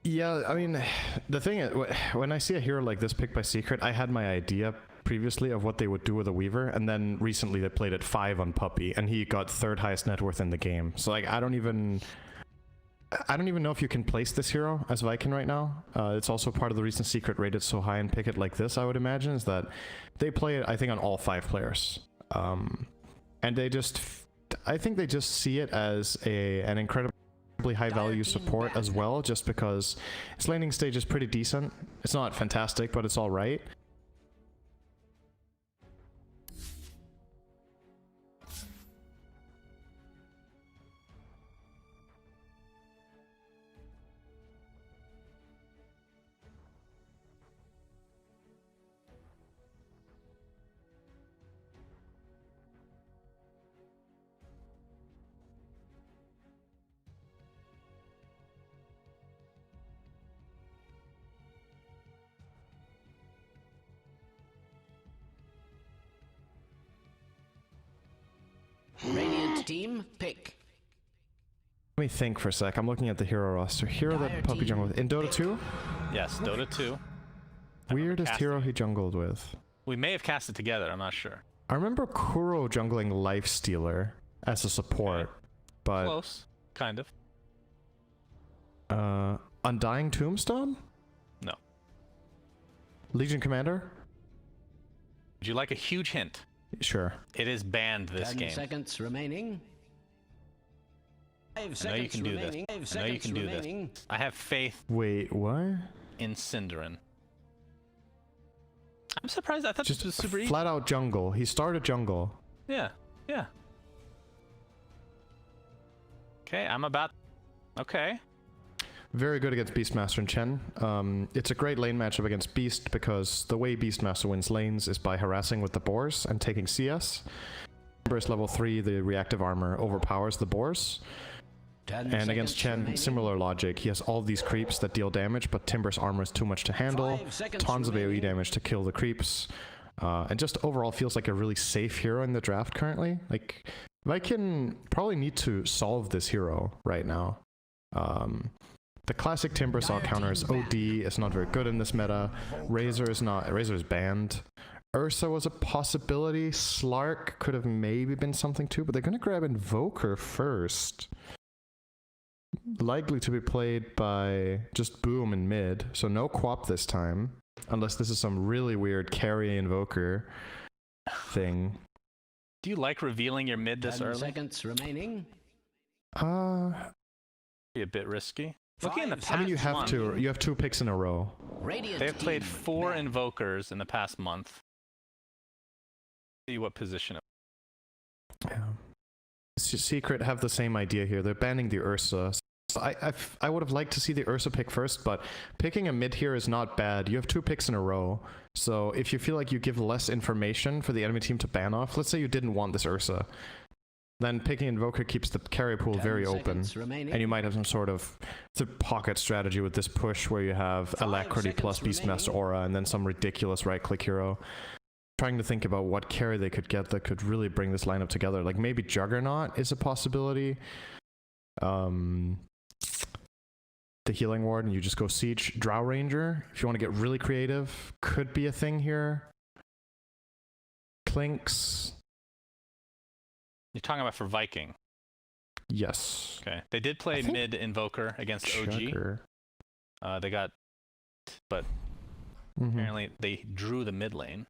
Yeah, I mean, the thing is, when I see a hero like this picked by Secret, I had my idea previously of what they would do with a Weaver, and then recently they played at 5 on Puppy, and he got 3rd highest net worth in the game. So like, I don't even know if you can place this hero as Viking right now. It's also part of the reason Secret rated so high and pick it like this, I would imagine, is that they play it, I think, on all 5 players. And they just, I think they just see it as an incredibly high value support as well, just because its laning stage is pretty decent. It's not fantastic, but it's all right. Radiant team, pick. Let me think for a sec. I'm looking at the hero roster. Hero that Puppy jungled with. In Dota 2? Yes, Dota 2. Weirdest hero he jungled with. We may have cast it together, I'm not sure. I remember Kuro jungling Lifestealer as a support, but... Close, kind of. Undying Tombstone? No. Legion Commander? Would you like a huge hint? Sure. It is banned this 10 game. seconds remaining. 5 I know you seconds can do this. remaining. 5 I know you seconds can do remaining. this. I have faith Wait, what? in Cinderin. I'm surprised. I thought Just this was super easy. flat out jungle. He started jungle. Yeah, yeah. Okay, I'm about... Okay. Very good against Beastmaster and Chen. It's a great lane matchup against Beast because the way Beastmaster wins lanes is by harassing with the boars and taking CS. Timber's level 3, the reactive armor overpowers the boars. 10 And against seconds Chen, remaining. similar logic. He has all these creeps that deal damage, but Timber's armor is too much to handle. 5 seconds Tons of AoE remaining. damage to kill the creeps. And just overall feels like a really safe hero in the draft currently. Like, Viking probably need to solve this hero right now. The classic Timber saw counter is OD. It's not very good in this meta. Razor is banned. Ursa was a possibility. Slark could have maybe been something too, but they're gonna grab Invoker first. Likely to be played by just Boom in mid, so no Quap this time. Unless this is some really weird carry Invoker thing. Do you like revealing your mid this 10 early? seconds remaining. Be a bit risky. Looking in the past I mean, you have month, to. You have 2 picks in a row. Radiant They've played team, 4 ban. Invokers in the past month. See what position. Yeah. Secret have the same idea here. They're banning the Ursa. So I would have liked to see the Ursa pick first, but picking a mid here is not bad. You have 2 picks in a row. So if you feel like you give less information for the enemy team to ban off, let's say you didn't want this Ursa, then picking Invoker keeps the carry pool 10 very open. seconds remaining. And you might have some sort of pocket strategy with this push where you have 5 Alacrity plus seconds Beastmaster remaining. Aura and then some ridiculous right-click hero. Trying to think about what carry they could get that could really bring this lineup together. Like maybe Juggernaut is a possibility. The Healing Ward and you just go Siege. Drow Ranger, if you want to get really creative, could be a thing here. Clinks. You're talking about for Viking. Yes. Okay. They did play think mid Invoker against OG. Chugger. They got... But apparently they drew the mid lane.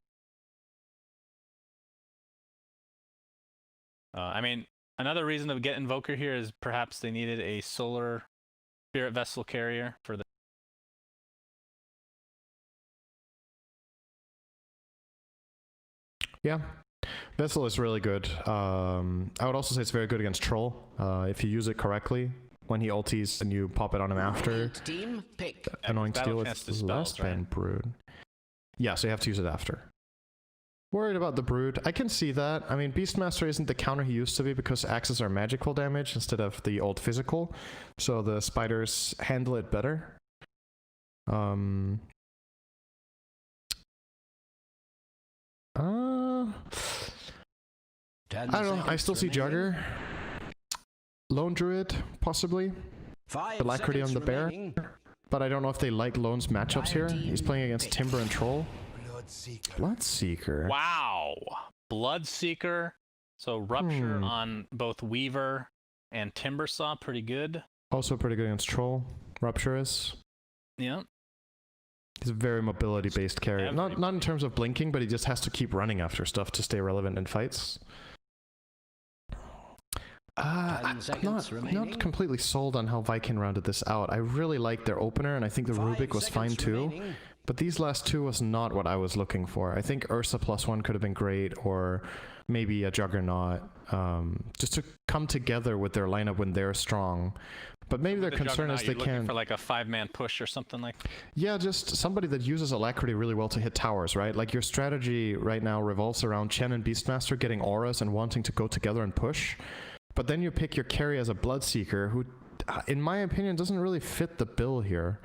I mean, another reason to get Invoker here is perhaps they needed a Solar Spirit Vessel carrier for the... Yeah. Vessel is really good. I would also say it's very good against Troll. If you use it correctly, when he ulties and you pop it on him after. Radiant team, pick. Annoying to deal Battle Chance with dispels, less than Brood. Yeah, so you have to use it after. Worried about the Brood. I can see that. I mean, Beastmaster isn't the counter he used to be because axes are magical damage instead of the old physical. So the spiders handle it better. I don't know. I still see Jugger. Lone Druid, possibly. Alacrity on the Bear. But I don't know if they like Lone's matchups here. He's playing against Timber and Troll. Bloodseeker. Wow. Bloodseeker. So Rupture on both Weaver and Timbersaw, pretty good. Also pretty good against Troll. Rupture is. Yeah. He's a very mobility-based carry. Not in terms of blinking, but he just has to keep running after stuff to stay relevant in fights. I'm not completely sold on how Viking rounded this out. I really liked their opener, and I think the Rubik was fine too. But these last two was not what I was looking for. I think Ursa +1 could have been great, or maybe a Juggernaut, just to come together with their lineup when they're strong. But maybe their concern is they can't... for like a 5-man push or something like that? Yeah, just somebody that uses Alacrity really well to hit towers, right? Like your strategy right now revolves around Chen and Beastmaster getting auras and wanting to go together and push. But then you pick your carry as a Bloodseeker who, in my opinion, doesn't really fit the bill here.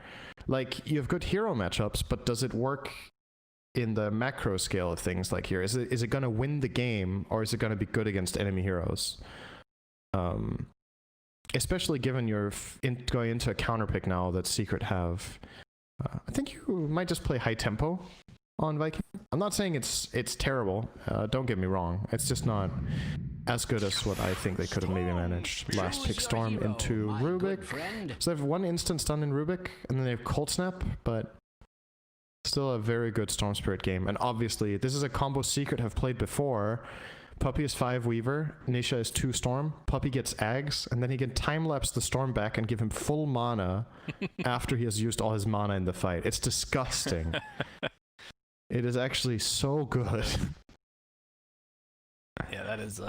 Like, you have good hero matchups, but does it work in the macro scale of things like here? Is it going to win the game, or is it going to be good against enemy heroes? Especially given you're going into a counter pick now that Secret have. I think you might just play high tempo on Viking. I'm not saying it's terrible. Don't get me wrong. It's just not as good as what I think they could have maybe managed. Last pick Storm into Rubik. So they have one instance done in Rubik, and then they have Cold Snap, but still a very good Storm Spirit game. And obviously, this is a combo Secret have played before. Puppy is 5 Weaver, Nisha is 2 Storm, Puppy gets Ags, and then he can time-lapse the Storm back and give him full mana after he has used all his mana in the fight. It's disgusting. It is actually so good. Yeah, that is...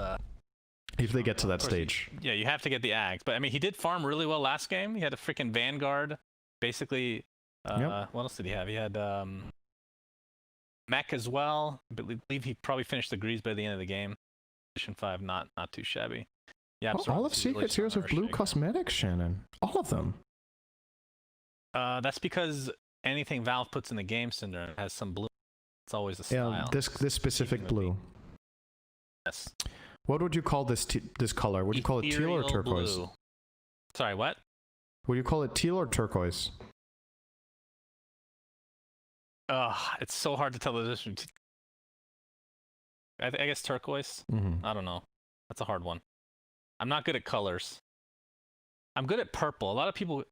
if they get to that stage. Yeah, you have to get the Ags. But, I mean, he did farm really well last game. He had a freaking Vanguard. Basically, what else did he have? He had Mech as well. I believe he probably finished the Greaves by the end of the game. Position 5, not too shabby. Yeah, all of Secret's heroes have blue cosmetics, Shannon. All of them. That's because anything Valve puts in the game, Cinder, has some blue. It's always a style. Yeah, this specific blue. Yes. What would you call this color? Would you call it teal or turquoise? Blue. Sorry, what? Would you call it teal or turquoise? It's so hard to tell the difference. I guess turquoise. I don't know. That's a hard one. I'm not good at colors. I'm good at purple. A lot of people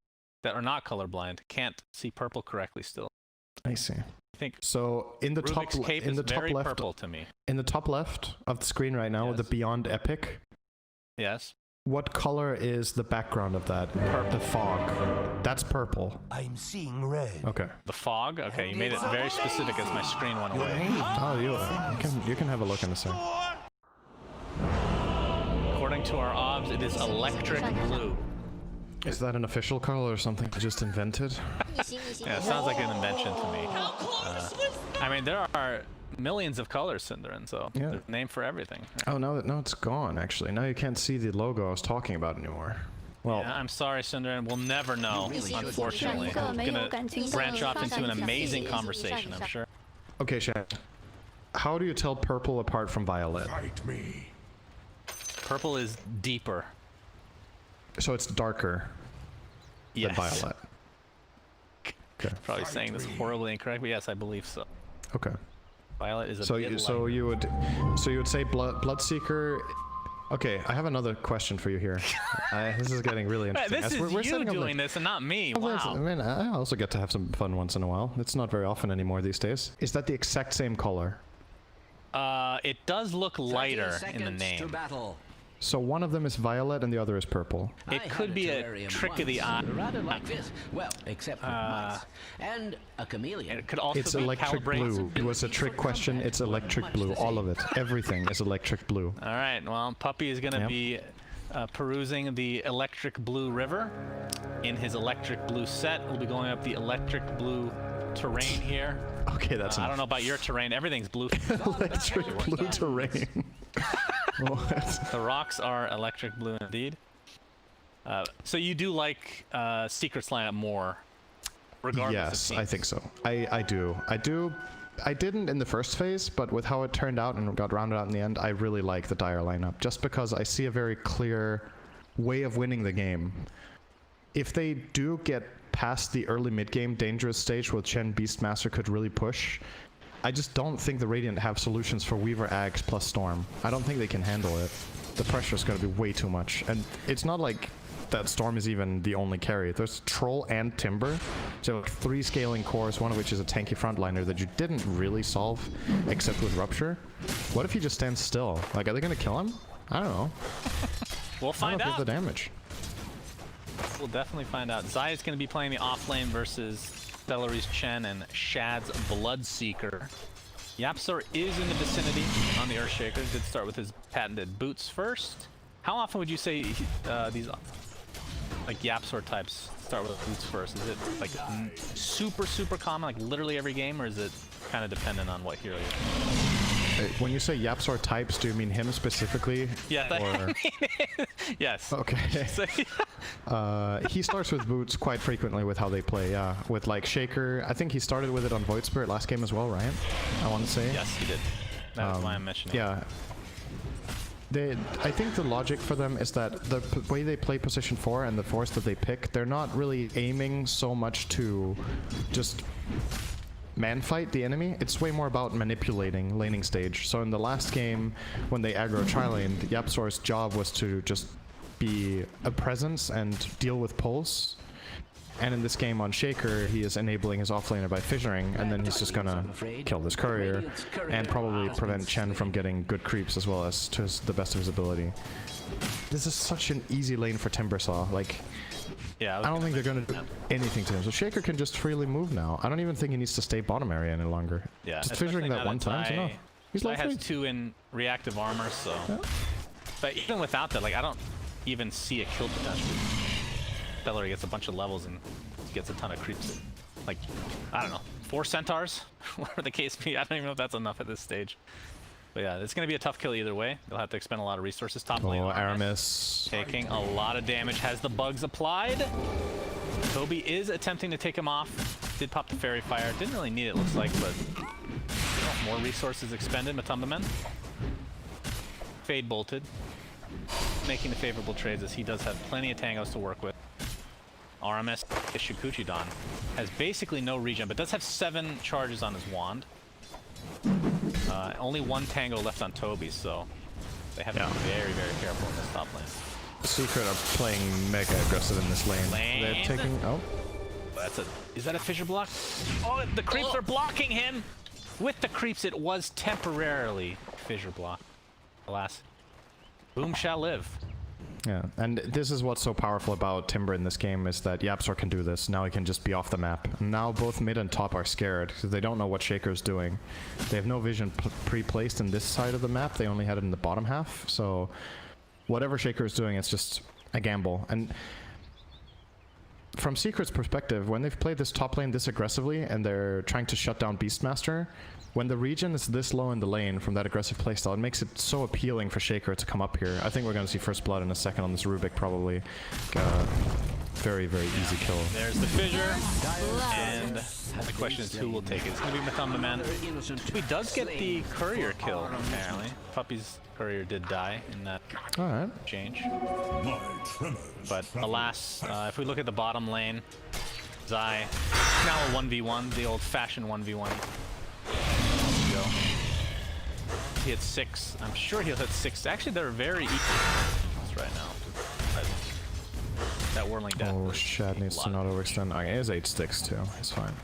that are not colorblind can't see purple correctly still. I see. I think so in the top left, purple to me. In the top left of the screen right now, the Beyond Epic. Yes. What color is the background of that? The fog. That's purple. I'm seeing red. Okay. The fog? Okay, you made it very specific as my screen went away. Oh, you can have a look in a sec. According to our obs, it is electric blue. Is that an official color or something I just invented? Yeah, it sounds like an invention to me. I mean, there are millions of colors, Cinderin, so there's a name for everything. Oh, no, it's gone, actually. Now you can't see the logo I was talking about anymore. Well, yeah, I'm sorry, Cinderin. We'll never know, unfortunately. It's going to branch off into an amazing conversation, I'm sure. Okay, Shan. How do you tell purple apart from violet? Fight me. Purple is deeper. So it's darker than violet. Okay. Probably saying this horribly incorrect, but yes, I believe so. Okay. Violet is a bit lighter. you would say Bloodseeker. Okay, I have another question for you here. This is getting really interesting. This is you doing this and not me. Wow. I mean, I also get to have some fun once in a while. It's not very often anymore these days. Is that the exact same color? It does look lighter in the name. So one of them is violet and the other is purple. It could be a trick of the eye. Rather like this. Well, except for mice. And a chameleon. It could also it's be electric blue. It was a trick question. It's electric blue. All of it. Everything is electric blue. All right. Well, Puppy is going to be perusing the electric blue river in his electric blue set. We'll be going up the electric blue terrain here. Okay, that's I don't know about your terrain. Everything's blue. electric blue terrain. What? The rocks are electric blue indeed. So you do like Secrets lineup more, regardless of Yes, teams. I think so. I do. I didn't in the first phase, but with how it turned out and got rounded out in the end, I really like the Dire lineup, just because I see a very clear way of winning the game. If they do get past the early mid-game dangerous stage where Chen Beastmaster could really push, I just don't think the Radiant have solutions for Weaver, Axe plus Storm. I don't think they can handle it. The pressure is going to be way too much, and it's not like that Storm is even the only carry. There's Troll and Timber, so 3 scaling cores, one of which is a tanky frontliner that you didn't really solve except with Rupture. What if he just stands still? Like, are they going to kill him? I don't know. We'll find out. The damage. We'll definitely find out. Zai is going to be playing the off lane versus Stellary's Chen and Shad's Bloodseeker. Yapsor is in the vicinity on the Earthshaker. Did start with his patented boots first. How often would you say these like Yapsor types start with boots first? Is it like super common, like literally every game, or is it kind of dependent on what hero you're playing? When you say Yapsor types, do you mean him specifically? Yeah. Or... Yes. Okay. He starts with boots quite frequently with how they play. Yeah, with like Shaker. I think he started with it on Void Spirit last game as well, right? I want to say. Yes, he did. That's why I'm mentioning. Yeah. I think the logic for them is that the way they play position 4 and the force that they pick, they're not really aiming so much to just man fight the enemy. It's way more about manipulating laning stage. So in the last game, when they aggro tri-lane, Yapsor's job was to just be a presence and deal with pulse. And in this game on Shaker, he is enabling his offlaner by fissuring, and then he's just gonna kill this courier and probably prevent Chen from getting good creeps as well as to the best of his ability. This is such an easy lane for Timbersaw. Like, yeah, I don't think they're gonna do anything to him. So Shaker can just freely move now. I don't even think he needs to stay bottom area any longer. Yeah, just fissuring that one time is enough. He's Zai level 3. has 2 in reactive armor, so. Yeah. But even without that, like, I don't even see a kill potential. Stellary gets a bunch of levels and gets a ton of creeps. Like, I don't know, 4 centaurs, whatever the case be. I don't even know if that's enough at this stage. But yeah, it's going to be a tough kill either way. They'll have to expend a lot of resources. Top lane. Aramis. Taking a lot of damage. Has the bugs applied. Toby is attempting to take him off. Did pop the Fairy Fire. Didn't really need it, looks like, but more resources expended. Matumbamen. Fade bolted. Making the favorable trades as he does have plenty of tangos to work with. RMS Shukuchi-dan has basically no regen, but does have 7 charges on his wand. Only 1 tango left on Toby, so they have to be very, very careful in this top lane. Secret are playing mega aggressive in this lane. They're taking... Oh. That's a... Is that a fissure block? Oh, the creeps are blocking him! With the creeps, it was temporarily fissure block. Alas. Boom shall live. Yeah, and this is what's so powerful about Timber in this game is that Yapsor can do this. Now he can just be off the map. And now both mid and top are scared because they don't know what Shaker's doing. They have no vision pre-placed in this side of the map. They only had it in the bottom half. So whatever Shaker is doing, it's just a gamble. And from Secret's perspective, when they've played this top lane this aggressively and they're trying to shut down Beastmaster, when the regen is this low in the lane from that aggressive playstyle, it makes it so appealing for Shaker to come up here. I think we're going to see first blood in a second on this Rubik, probably. Very, very easy kill. There's the fissure, and the question is who will take it. It's going to be Matumbamen. He does get the courier kill, apparently. Puppy's courier did die in that change. But alas, if we look at the bottom lane, Zai now a 1v1, the old-fashioned 1v1. Go. He hit 6. I'm sure he'll hit 6. Actually, they're very equal right now. But that Whirling Death. Oh, Shad needs to not overextend. Okay, he has 8 sticks too. It's fine.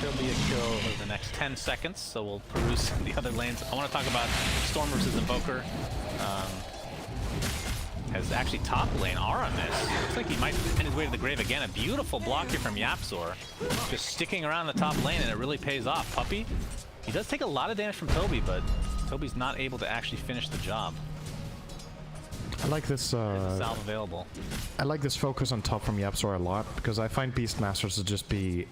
There'll be a kill over the next 10 seconds, so we'll peruse the other lanes. I want to talk about Storm versus Invoker. Has actually top lane Aramis. Looks like he might find his way to the grave again. A beautiful block here from Yapsor. Just sticking around the top lane, and it really pays off. Puppy, he does take a lot of damage from Toby, but Toby's not able to actually finish the job. I like this. There's a salve available. I like this focus on top from YapzOr a lot because I find Beastmasters to just be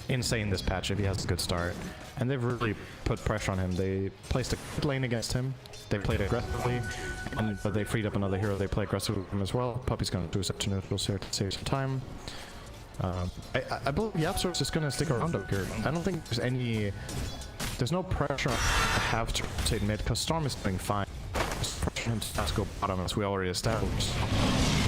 insane this patch if he has a good start, and they've really put pressure on him. They placed a good lane against him. They played aggressively, but they freed up another hero. They play aggressively with him as well. Puppy's gonna do such neutrals here to save some time. I believe YapzOr is just gonna stick around up here. I don't think there's any. There's no pressure on to have to rotate mid because Storm is doing fine. Him to go bottom as we already established.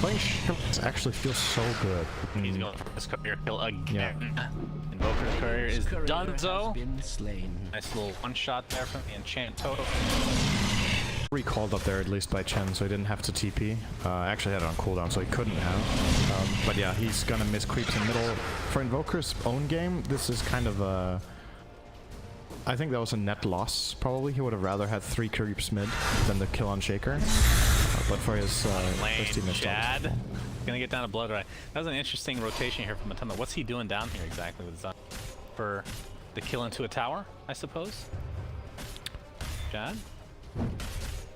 Playing Shivers actually feels so good. He's going for this courier kill again. Yeah. Invoker's courier is donezo. Nice little one shot there from the enchant total. Recalled up there at least by Chen, so he didn't have to TP. Actually had it on cooldown, so he couldn't have. But yeah, he's gonna miss creeps in middle. For Invoker's own game, this is kind of a... I think that was a net loss, probably. He would have rather had 3 creeps mid than the kill on Shaker. But for his team, Chad gonna get down to Blood Right. That was an interesting rotation here from Matamba. What's he doing down here exactly with Zun? For the kill into a tower, I suppose? Chad? I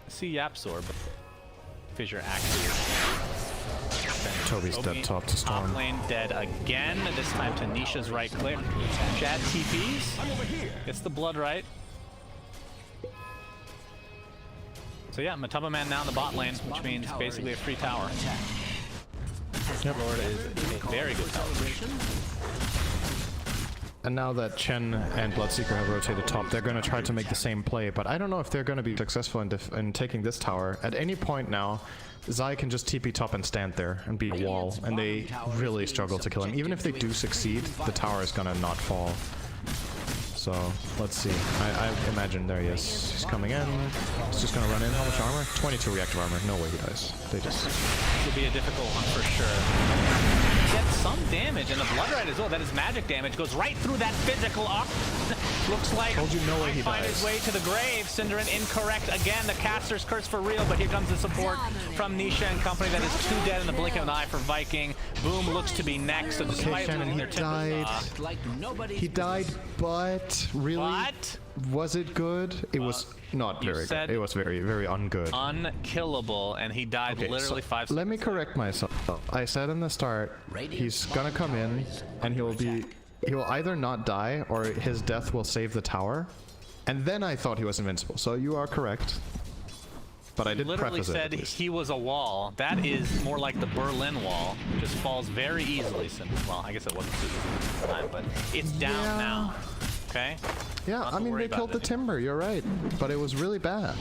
see YapzOr, but Fissure actually... Toby's dead top to Storm. Top lane dead again, this time to Nisha's right click. Chad TPs, gets the Blood Right. So yeah, Matamba Man now in the bot lane, which means basically a free tower. Yep. Lord is a very good tower. And now that Chen and Bloodseeker have rotated top, they're going to try to make the same play, but I don't know if they're going to be successful in taking this tower. At any point now, Zai can just TP top and stand there and be a wall, and they really struggle to kill him. Even if they do succeed, the tower is going to not fall. So, let's see. I imagine there he is. He's coming in. He's just going to run in. How much armor? 22 reactive armor. No way he dies. They just... This will be a difficult one for sure. Gets some damage, and the Blood Right as well. That is magic damage. Goes right through that physical arc. Looks like told you no way he find dies. his way to the grave. Cinderin incorrect again. The caster's curse for real, but here comes the support from Nisha and company. That is 2 dead in the blink of an eye for Viking. Boom looks to be next. So despite losing their died. He died, but really, what? Was it good? It was not very good. It was very, very ungood. Unkillable, and he died literally 5 seconds. Let me correct myself. I said in the start, he's gonna come in, and he will either not die, or his death will save the tower. And then I thought he was invincible. So you are correct. But I did preface it. Literally said he was a wall. That is more like the Berlin Wall. Just falls very easily. Well, I guess it wasn't too easy at the time, but it's down now. Okay? Yeah, I mean, they killed the timber. You're right. But it was really bad.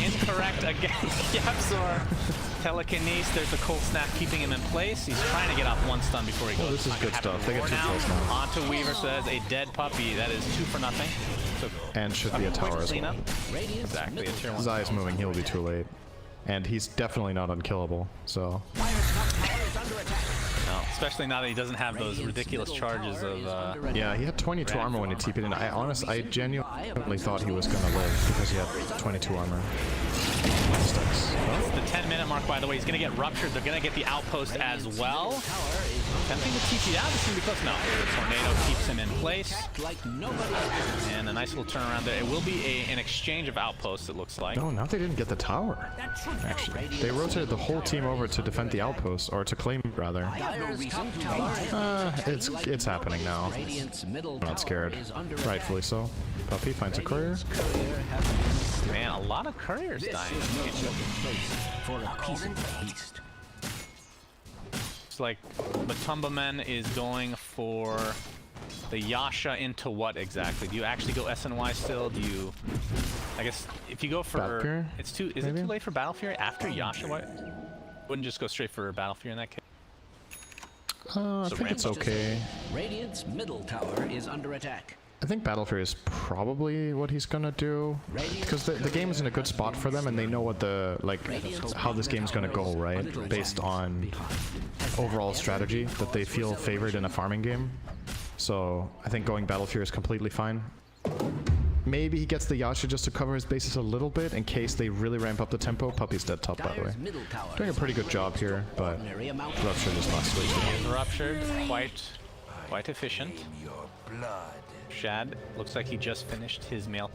Incorrect again. YapzOr. Telekinesis. There's a cold snap keeping him in place. He's trying to get off 1 stun before he goes. Oh, this is good stuff. They get 2 kills now. Onto Weaver, so that's a dead puppy. That is 2 for nothing. So and should be a tower as well. Exactly, a tier 1. Zai is moving, he'll be too late. And he's definitely not unkillable, so... No, especially now that he doesn't have those ridiculous charges of... yeah, he had 22 armor when he TP'd in. I genuinely thought he was gonna live because he had 22 armor. It's the 10-minute mark, by the way. He's gonna get ruptured. They're gonna get the outpost as well. Attempting to TP out. This is gonna be close. No, the tornado keeps him in place. And a nice little turnaround there. It will be an exchange of outposts, it looks like. No, now they didn't get the tower. Actually, they rotated the whole team over to defend the outpost, or to claim it, rather. It's happening now. I'm not scared. Rightfully so. Puppy finds a courier. Man, a lot of couriers dying. It's like Matamba Man is going for the Yasha into what exactly? Do you actually go SNY still? Do you... I guess if you go for... It's too... Is it too late for Battle Fury after Yasha? Why wouldn't just go straight for Battle Fury in that case? I think it's okay. Radiant's middle tower is under attack. I think Battle Fury is probably what he's gonna do, because the game is in a good spot for them, and they know what how this game's gonna go, right? Based on overall strategy that they feel favored in a farming game. So I think going Battle Fury is completely fine. Maybe he gets the Yasha just to cover his bases a little bit in case they really ramp up the tempo. Puppy's dead top, by the way. Doing a pretty good job here, but Rupture just lost way too much. Ruptured, quite efficient. Shad looks like he just finished his meal.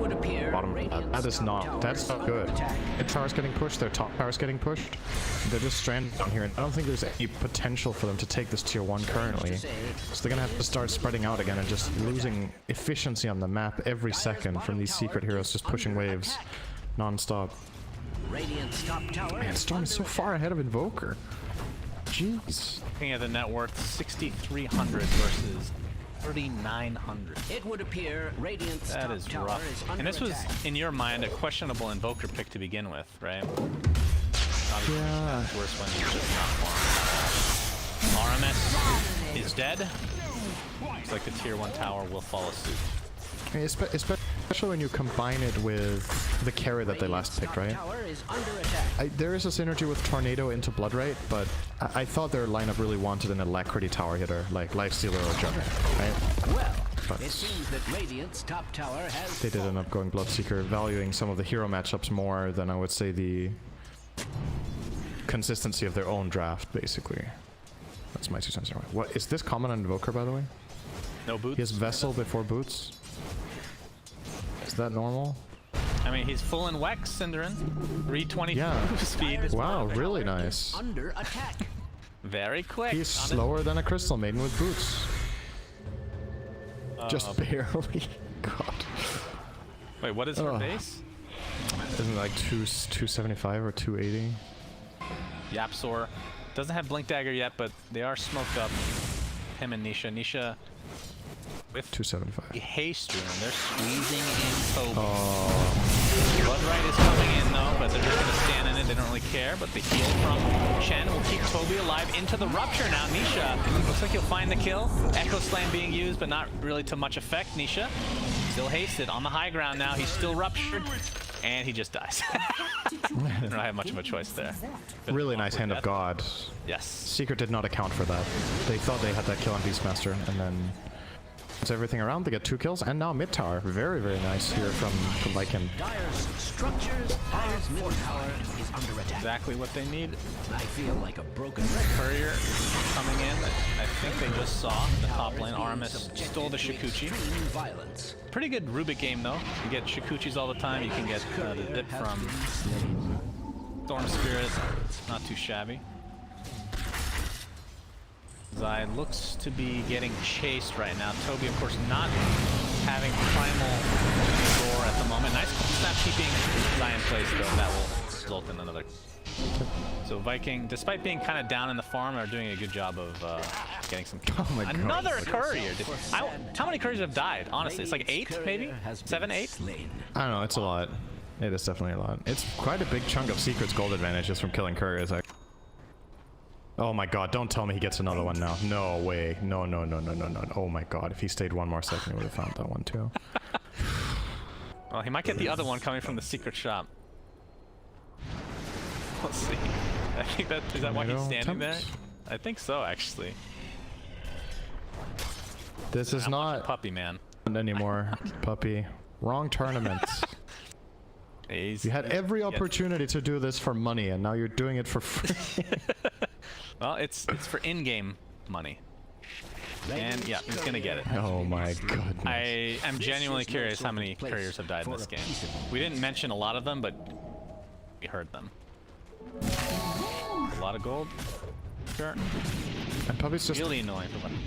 would appear Bottom. Radiant's That is top not. tower That's is not under good. attack. Their tower's getting pushed. Their top tower's getting pushed. They're just stranded down here, and I don't think there's any potential for them to take this tier 1 currently. So they're gonna have to start spreading out again and just losing efficiency on the map every second from these secret heroes just pushing waves non-stop. Radiant's top tower Man, Storm is so far ahead of Invoker. Jeez. Looking at the net worth, 6,300 versus 3,900. It would appear Radiant's That top is tower rough. is under And this was, attack. in your mind, a questionable Invoker pick to begin with, right? Obviously, Yeah. it's worse when he's just not farmed. RMS is dead. Looks like the tier 1 tower will follow suit. I mean, especially when you combine it with the carry that they last picked, right? Tower is under attack. There is a synergy with Tornado into Bloodright, but I thought their lineup really wanted an Alacrity tower hitter, like Lifestealer or Jugger, right? Well, But it seems that Radiant's top tower has they did end up going Bloodseeker, valuing some of the hero matchups more than I would say the consistency of their own draft, basically. That's my 2 cents. What is this common on Invoker, by the way? No boots? He has Vessel before Boots. Is that normal? I mean, he's full in Wex, Cinderin. 320 Yeah. speed. Wow, really nice. under attack. Very quick. He's slower than a Crystal Maiden with Boots. Just barely. God. Wait, what is her base? Isn't it like 275 or 280? Yapsor. Doesn't have Blink Dagger yet, but they are smoked up. Him and Nisha. Nisha with 275. haste rune. They're squeezing in Toby. Bloodright is coming in though, but they're just gonna stand in it. They don't really care. But the heal from Chen will keep Toby alive into the rupture now. Nisha looks like he'll find the kill. Echo Slam being used, but not really to much effect. Nisha still hasted on the high ground now. He's still ruptured, and he just dies. I don't have much of a choice there. Really nice Hand of God. Yes. Secret did not account for that. They thought they had that kill on Beastmaster, and then it's everything around. They get 2 kills, and now mid tower. Very, very nice here from Lycan. Dire's structures, Dire's middle tower is under attack. Exactly what they need. I feel like a broken record. Courier coming in. I think they just saw the top lane. Armis stole the Shikuchi. Extreme violence. Pretty good Rubik game though. You get Shikuchis all the time. You can get the dip from Storm Spirit. Not too shabby. Zai looks to be getting chased right now. Toby, of course, not having primal roar at the moment. Nice snap keeping Zai in place though. That will result in another. So Viking, despite being kind of down in the farm, are doing a good job of getting some kills. Oh my God. Another courier. How many couriers have died? Honestly, it's like 8, maybe? 7, 8? I don't know, it's a lot. It is definitely a lot. It's quite a big chunk of Secret's gold advantage just from killing couriers. Oh my God, don't tell me he gets another one now. No way. No, no, no, no, no, no. Oh my God, if he stayed one more second, he would have found that one too. Well, he might get the other one coming from the secret shop. Let's see. I think that is that why he's standing there? I think so, actually. This is not Puppy man anymore, Puppy. Wrong tournament. You had every opportunity to do this for money, and now you're doing it for free. Well, it's for in-game money. And yeah, he's gonna get it. Oh my goodness. I am genuinely curious how many couriers have died in this game. We didn't mention a lot of them, but we heard them. A lot of gold. Sure. And Puppy's just Really annoying for one.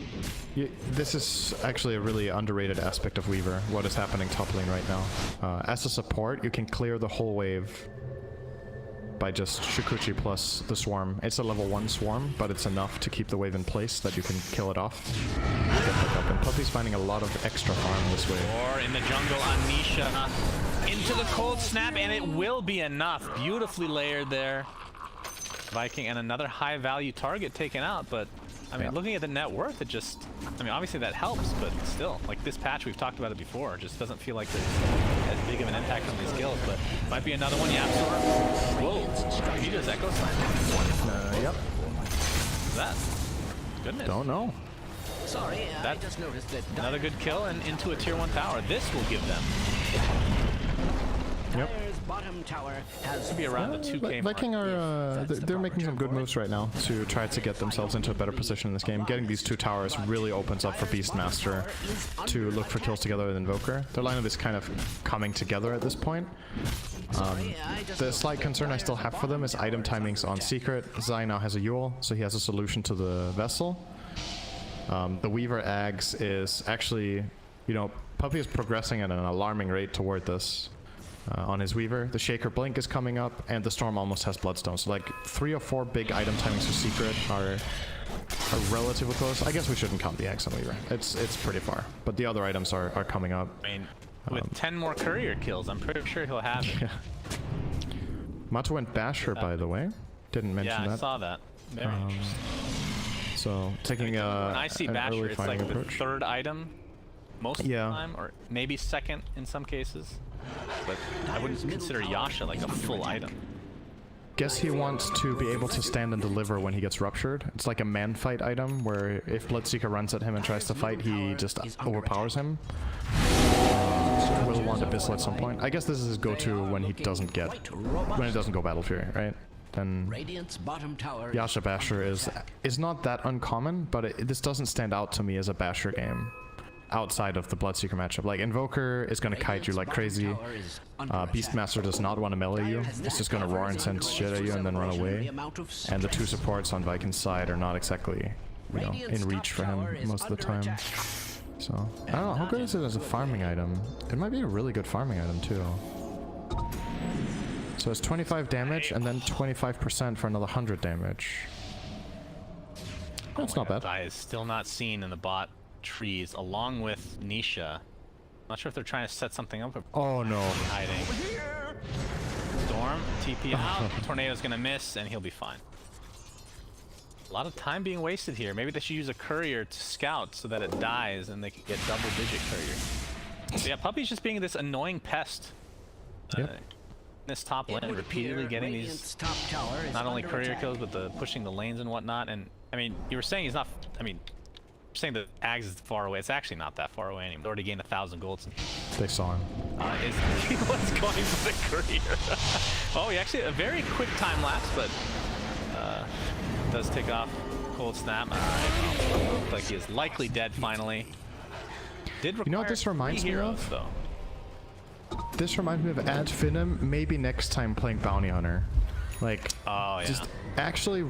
this is actually a really underrated aspect of Weaver, what is happening top lane right now. As a support, you can clear the whole wave by just Shikuchi plus the swarm. It's a level 1 swarm, but it's enough to keep the wave in place that you can kill it off. And Puppy's finding a lot of extra farm this way. Or in the jungle on Nisha. Into the cold snap, and it will be enough. Beautifully layered there. Viking and another high value target taken out, but I mean, looking at the net worth, it just, I mean, obviously that helps, but still, like this patch, we've talked about it before, just doesn't feel like there's as big of an impact on these kills, but might be another one. Yapsor. Whoa, he does Echo Slam. Yep. What's that? Goodness. Don't know. Sorry, I That- just noticed that Another good kill and into a tier 1 tower. This will give them Yep. Dire's bottom bottom tower has Be around the 2K mark. Viking are they're making some good moves right now to try to get themselves into a better position in this game. Getting these 2 towers really opens up for Beastmaster to look for kills together with Invoker. Their lineup is kind of coming together at this point. The slight concern I still have for them is item timings on Secret. Zai now has a Yule, so he has a solution to the Vessel. The Weaver Ags is actually, you know, Puppy is progressing at an alarming rate toward this. On his Weaver, the Shaker Blink is coming up, and the Storm almost has Bloodstone. So like 3 or 4 big item timings for Secret are relatively close. I guess we shouldn't count the Ags on Weaver. It's pretty far, but the other items are coming up. I mean, with 10 more courier kills, I'm pretty sure he'll have it. Yeah. Mato went Basher, by the way. Didn't mention that. Yeah, I saw that. Very interesting. So taking when I see an Basher, early it's fighting like the approach. 3rd item most of the time, or maybe 2nd in some cases. But I wouldn't consider Yasha like a full item. Guess he wants to be able to stand and deliver when he gets ruptured. It's like a man fight item where if Bloodseeker runs at him and tries to fight, he just overpowers him. Will want Abyssal at some point. I guess this is his go-to when he doesn't go Battle Fury, right? Then Yasha Basher is not that uncommon, but this doesn't stand out to me as a Basher game outside of the Bloodseeker matchup. Like Invoker is going to kite you like crazy. Beastmaster does not want to melee you. It's just going to roar and send shit at you and then run away. And the 2 supports on Viking's side are not exactly, you know, in reach for him most of the time. So I don't know, how good is it as a farming item? It might be a really good farming item too. So it's 25 damage and then 25% for another 100 damage. That's not bad. Zai is still not seen in the bot trees, along with Nisha. Not sure if they're trying to set something up. Oh no. Hiding. Storm, TP out. Tornado's gonna miss, and he'll be fine. A lot of time being wasted here. Maybe they should use a courier to scout so that it dies and they can get double-digit courier. So yeah, Puppy's just being this annoying pest. This top lane, repeatedly getting these not only courier kills, but the pushing the lanes and whatnot. And I mean, you were saying he's not. I mean, you're saying that Ags is far away. It's actually not that far away anymore. He already gained 1,000 golds. They saw him. He was going for the courier. Oh, he actually a very quick time lapse, but does take off cold snap. All right, looks like he is likely dead finally. Did require, you know what this reminds me of? Though. This reminds me of Ad Finem, maybe next time playing Bounty Hunter. Like, just actually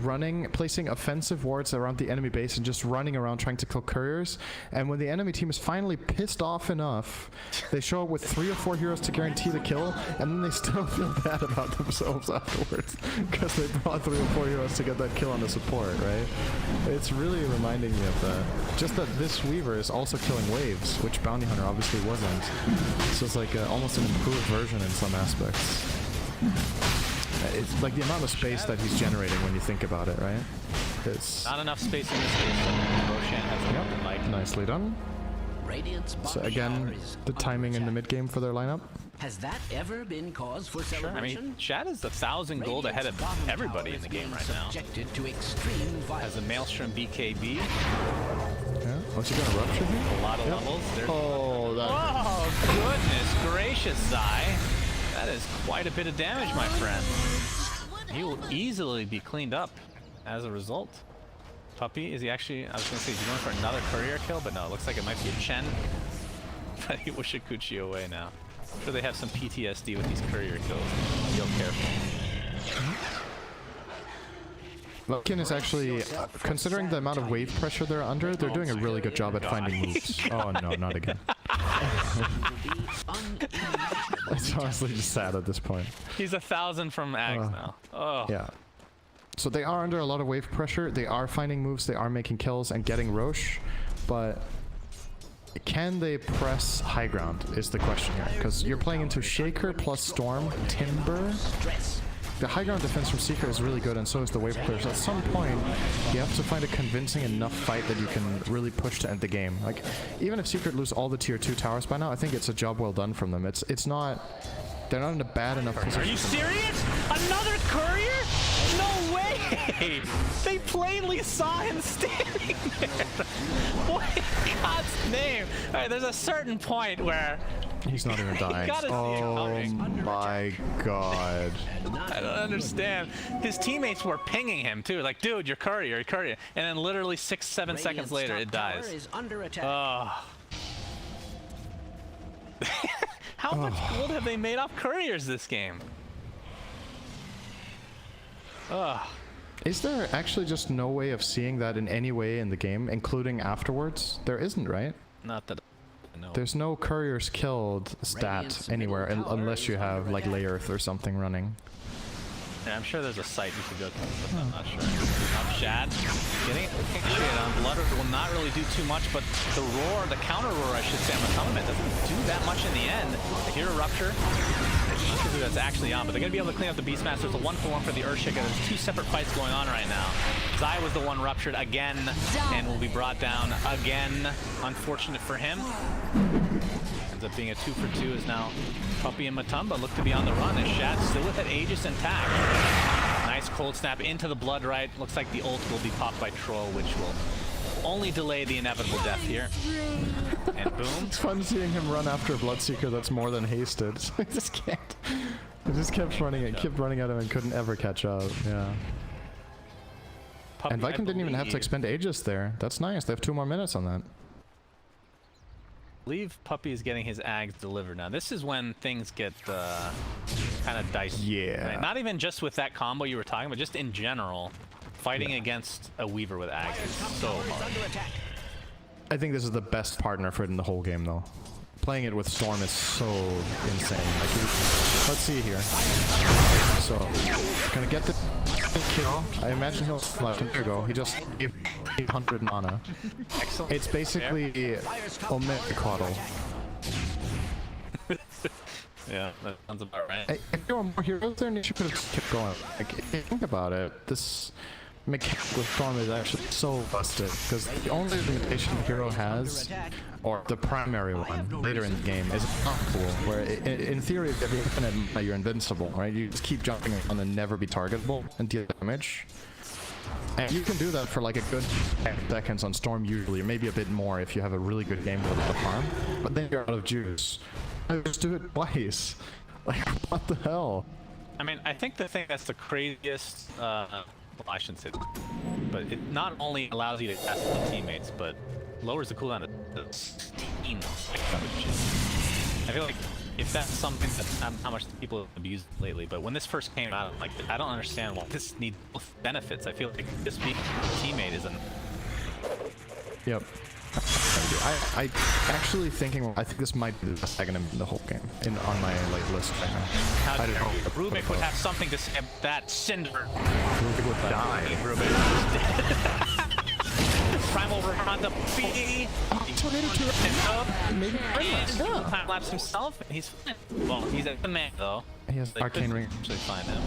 placing offensive wards around the enemy base and just running around trying to kill couriers. And when the enemy team is finally pissed off enough, they show up with 3 or 4 heroes to guarantee the kill, and then they still feel bad about themselves afterwards because they brought 3 or 4 heroes to get that kill on the support, right? It's really reminding me of that. Just that this Weaver is also killing waves, which Bounty Hunter obviously wasn't. So it's like almost an improved version in some aspects. It's like the amount of space that he's generating when you think about it, right? It's not enough space in this case. Roshan has like nicely done. So again, the timing in the mid game for their lineup. Has that ever been cause for celebration? I mean, Shad is 1,000 gold ahead of everybody in the game right now. Has a Maelstrom BKB. Yeah. What's he gonna rupture here? A lot of levels. There's oh, goodness gracious, Zai. That is quite a bit of damage, my friend. He will easily be cleaned up as a result. Puppy, is he actually, I was going to say, he's going for another courier kill, but no, it looks like it might be a Chen. But he will Shikuchi away now. I'm sure they have some PTSD with these courier kills. Be careful. Lokin is actually, considering the amount of wave pressure they're under, they're doing a really good job at finding moves. Oh no, not again. It's honestly just sad at this point. He's 1,000 from Ags now. Oh. Yeah. So they are under a lot of wave pressure. They are finding moves. They are making kills and getting Roche. But can they press high ground is the question here. Because you're playing into Shaker plus Storm, Timber. The high ground defense from Seeker is really good, and so is the wave clear. So at some point, you have to find a convincing enough fight that you can really push to end the game. Like, even if Secret lose all the tier 2 towers by now, I think it's a job well done from them. It's not... They're not in a bad enough position. Are you serious? Another courier? No way! They plainly saw him standing there. What in God's name? All right, there's a certain point where He's not even dying. gotta see it Oh coming. my god. I don't understand. His teammates were pinging him too, like, dude, you're courier, you're courier. And then literally 6-7 seconds later, it dies. Is under attack. How much gold have they made off couriers this game? Is there actually just no way of seeing that in any way in the game, including afterwards? There isn't, right? Not that I know. There's no couriers killed stat anywhere unless you have like Lay Earth or something running. Yeah, I'm sure there's a site you could go to, but I'm not sure. Shad, getting shit on. Blood will not really do too much, but the roar, the counter roar, I should say, on the Tournament doesn't do that much in the end. I hear a rupture. I'm not sure who that's actually on, but they're going to be able to clean up the Beastmaster. It's a 1-for-1 for the Earthshaker. There's two separate fights going on right now. Zai was the one ruptured again and will be brought down again. Unfortunate for him. Ends up being a 2-for-2 is now Puppey and Matumba look to be on the run, and Shad still with that Aegis intact. Nice cold snap into the blood right. Looks like the ult will be popped by Troll, which will only delay the inevitable death here. And boom. It's fun seeing him run after a Bloodseeker that's more than hasted. So he just can't. He just kept running at him and couldn't ever catch up. Yeah. Puppey, And Viking didn't even have to expend Aegis there. That's nice. They have 2 more minutes on that. I believe Puppey is getting his Ags delivered now. This is when things get kind of dicey. Yeah. Right? Not even just with that combo you were talking about, just in general. Fighting against a Weaver with Ags is so hard. I think this is the best partner for it in the whole game, though. Playing it with Storm is so insane. Like, let's see here. So, gonna get the kill. I imagine he'll flash. There you go. He just gave 800 mana. Excellent. It's basically Omega Coddle. Yeah, that sounds about right. If there were more heroes there, Nisha could have kept going. Like, if you think about it, this mechanic with Storm is actually so busted, because the only limitation the hero has, or the primary one later in the game, is not cool, where in theory if you have infinite mana, you're invincible, right? You just keep jumping on and never be targetable and deal damage. And you can do that for like a good 10 seconds on Storm usually, or maybe a bit more if you have a really good game with the farm, but then you're out of juice. I just do it twice. Like, what the hell? I mean, I think the thing that's the craziest, well, I shouldn't say that, but it not only allows you to test the teammates, but lowers the cooldown to 16. I feel like if that's something that's not how much people have abused lately, but when this first came out, like, I don't understand why this needs both benefits. I feel like this being a teammate isn't. Yep. I actually I think this might be the best item in the whole game on my like list right now. How I don't know. Rubik would have something to say about that. Cinder. Rubik would die. Rubik is dead. Primal Ronda B. Maybe Time lapse himself. He's fine. Well, he's a man though. He has Arcane Ring. Actually find him.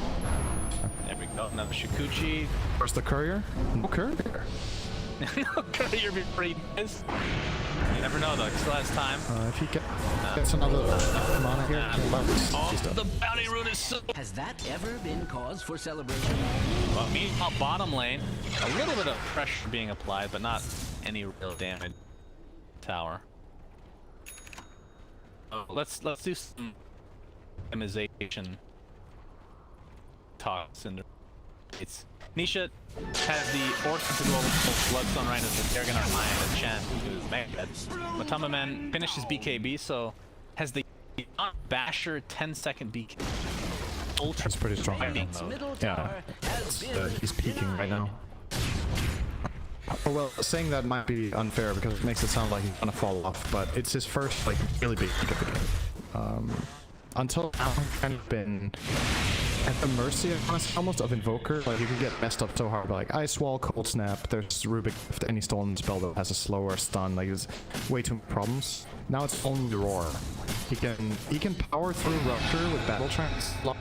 There we go. Another Shikuchi. Where's the courier? No courier. No courier before he dies. You never know though. Still has time. If he gets another mana here, he's dead. The bounty rune is so. Has that ever been cause for celebration? Well, meanwhile, bottom lane, a little bit of pressure being applied, but not any real damage. Tower. Oh, let's do some optimization talks and it's Nisha has the Orc to go with Bloodstone right as the Dargon Lion and Chen, who is mad. Matumba Man finishes BKB, so has the Basher 10-second BKB. Ultra. That's pretty strong. Yeah, he's peaking right now. Oh, well, saying that might be unfair because it makes it sound like he's gonna fall off, but it's his first like really big peak of the game. Until now, I've kind of been at the mercy, honestly, almost of Invoker. Like, you can get messed up so hard by like Ice Wall, Cold Snap. There's Rubik with any stolen spell that has a slower stun. Like, there's way too many problems. Now it's only Roar. He can power through Rupture with Battle Trance to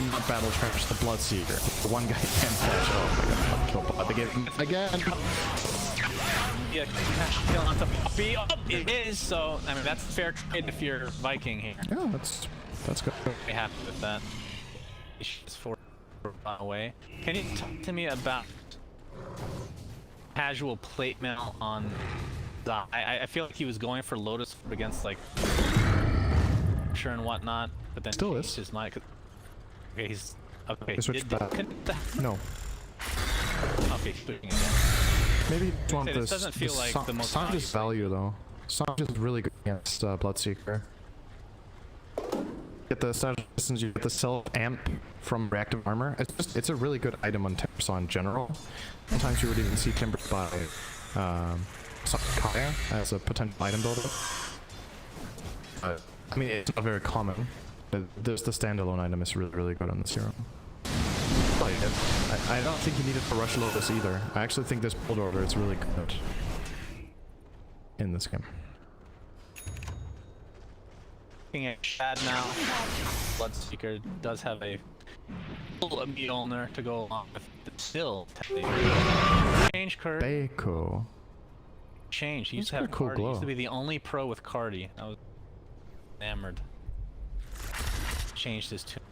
not Battle Trench the Bloodseeker. The one guy can't catch. Oh my god, kill bot. They gave him again. Yeah, kill onto Puppey. Oh, it is. So I mean that's fair trade if you're Viking here. Yeah, that's good. Very happy with that. She's for away. Can you talk to me about casual plate mail on Zai? I feel like he was going for Lotus against like archer and whatnot, but then Still changed is. his mind. Okay, he's okay. He switched back. No. Okay, switching again. Maybe you just want This this. doesn't feel like the most Sanj's valuable. value though. Sanj is really good against Bloodseeker. Get the status distance, you get the self amp from reactive armor. It's a really good item on Timbersaw in general. Sometimes you would even see Timber by Kaya as a potential item builder. I mean, it's not very common. There's the standalone item is really good on this hero. I don't think you need it for Rush Lotus either. I actually think this build order is really good in this game. Looking at Shad now, Bloodseeker does have a full Mjolnir to go along with it. Still, change Kurt. Baco. Change. He used to He's have got a cool Cardi. He used to glow. be the only pro with Cardi. I was enamored. Changed his tune.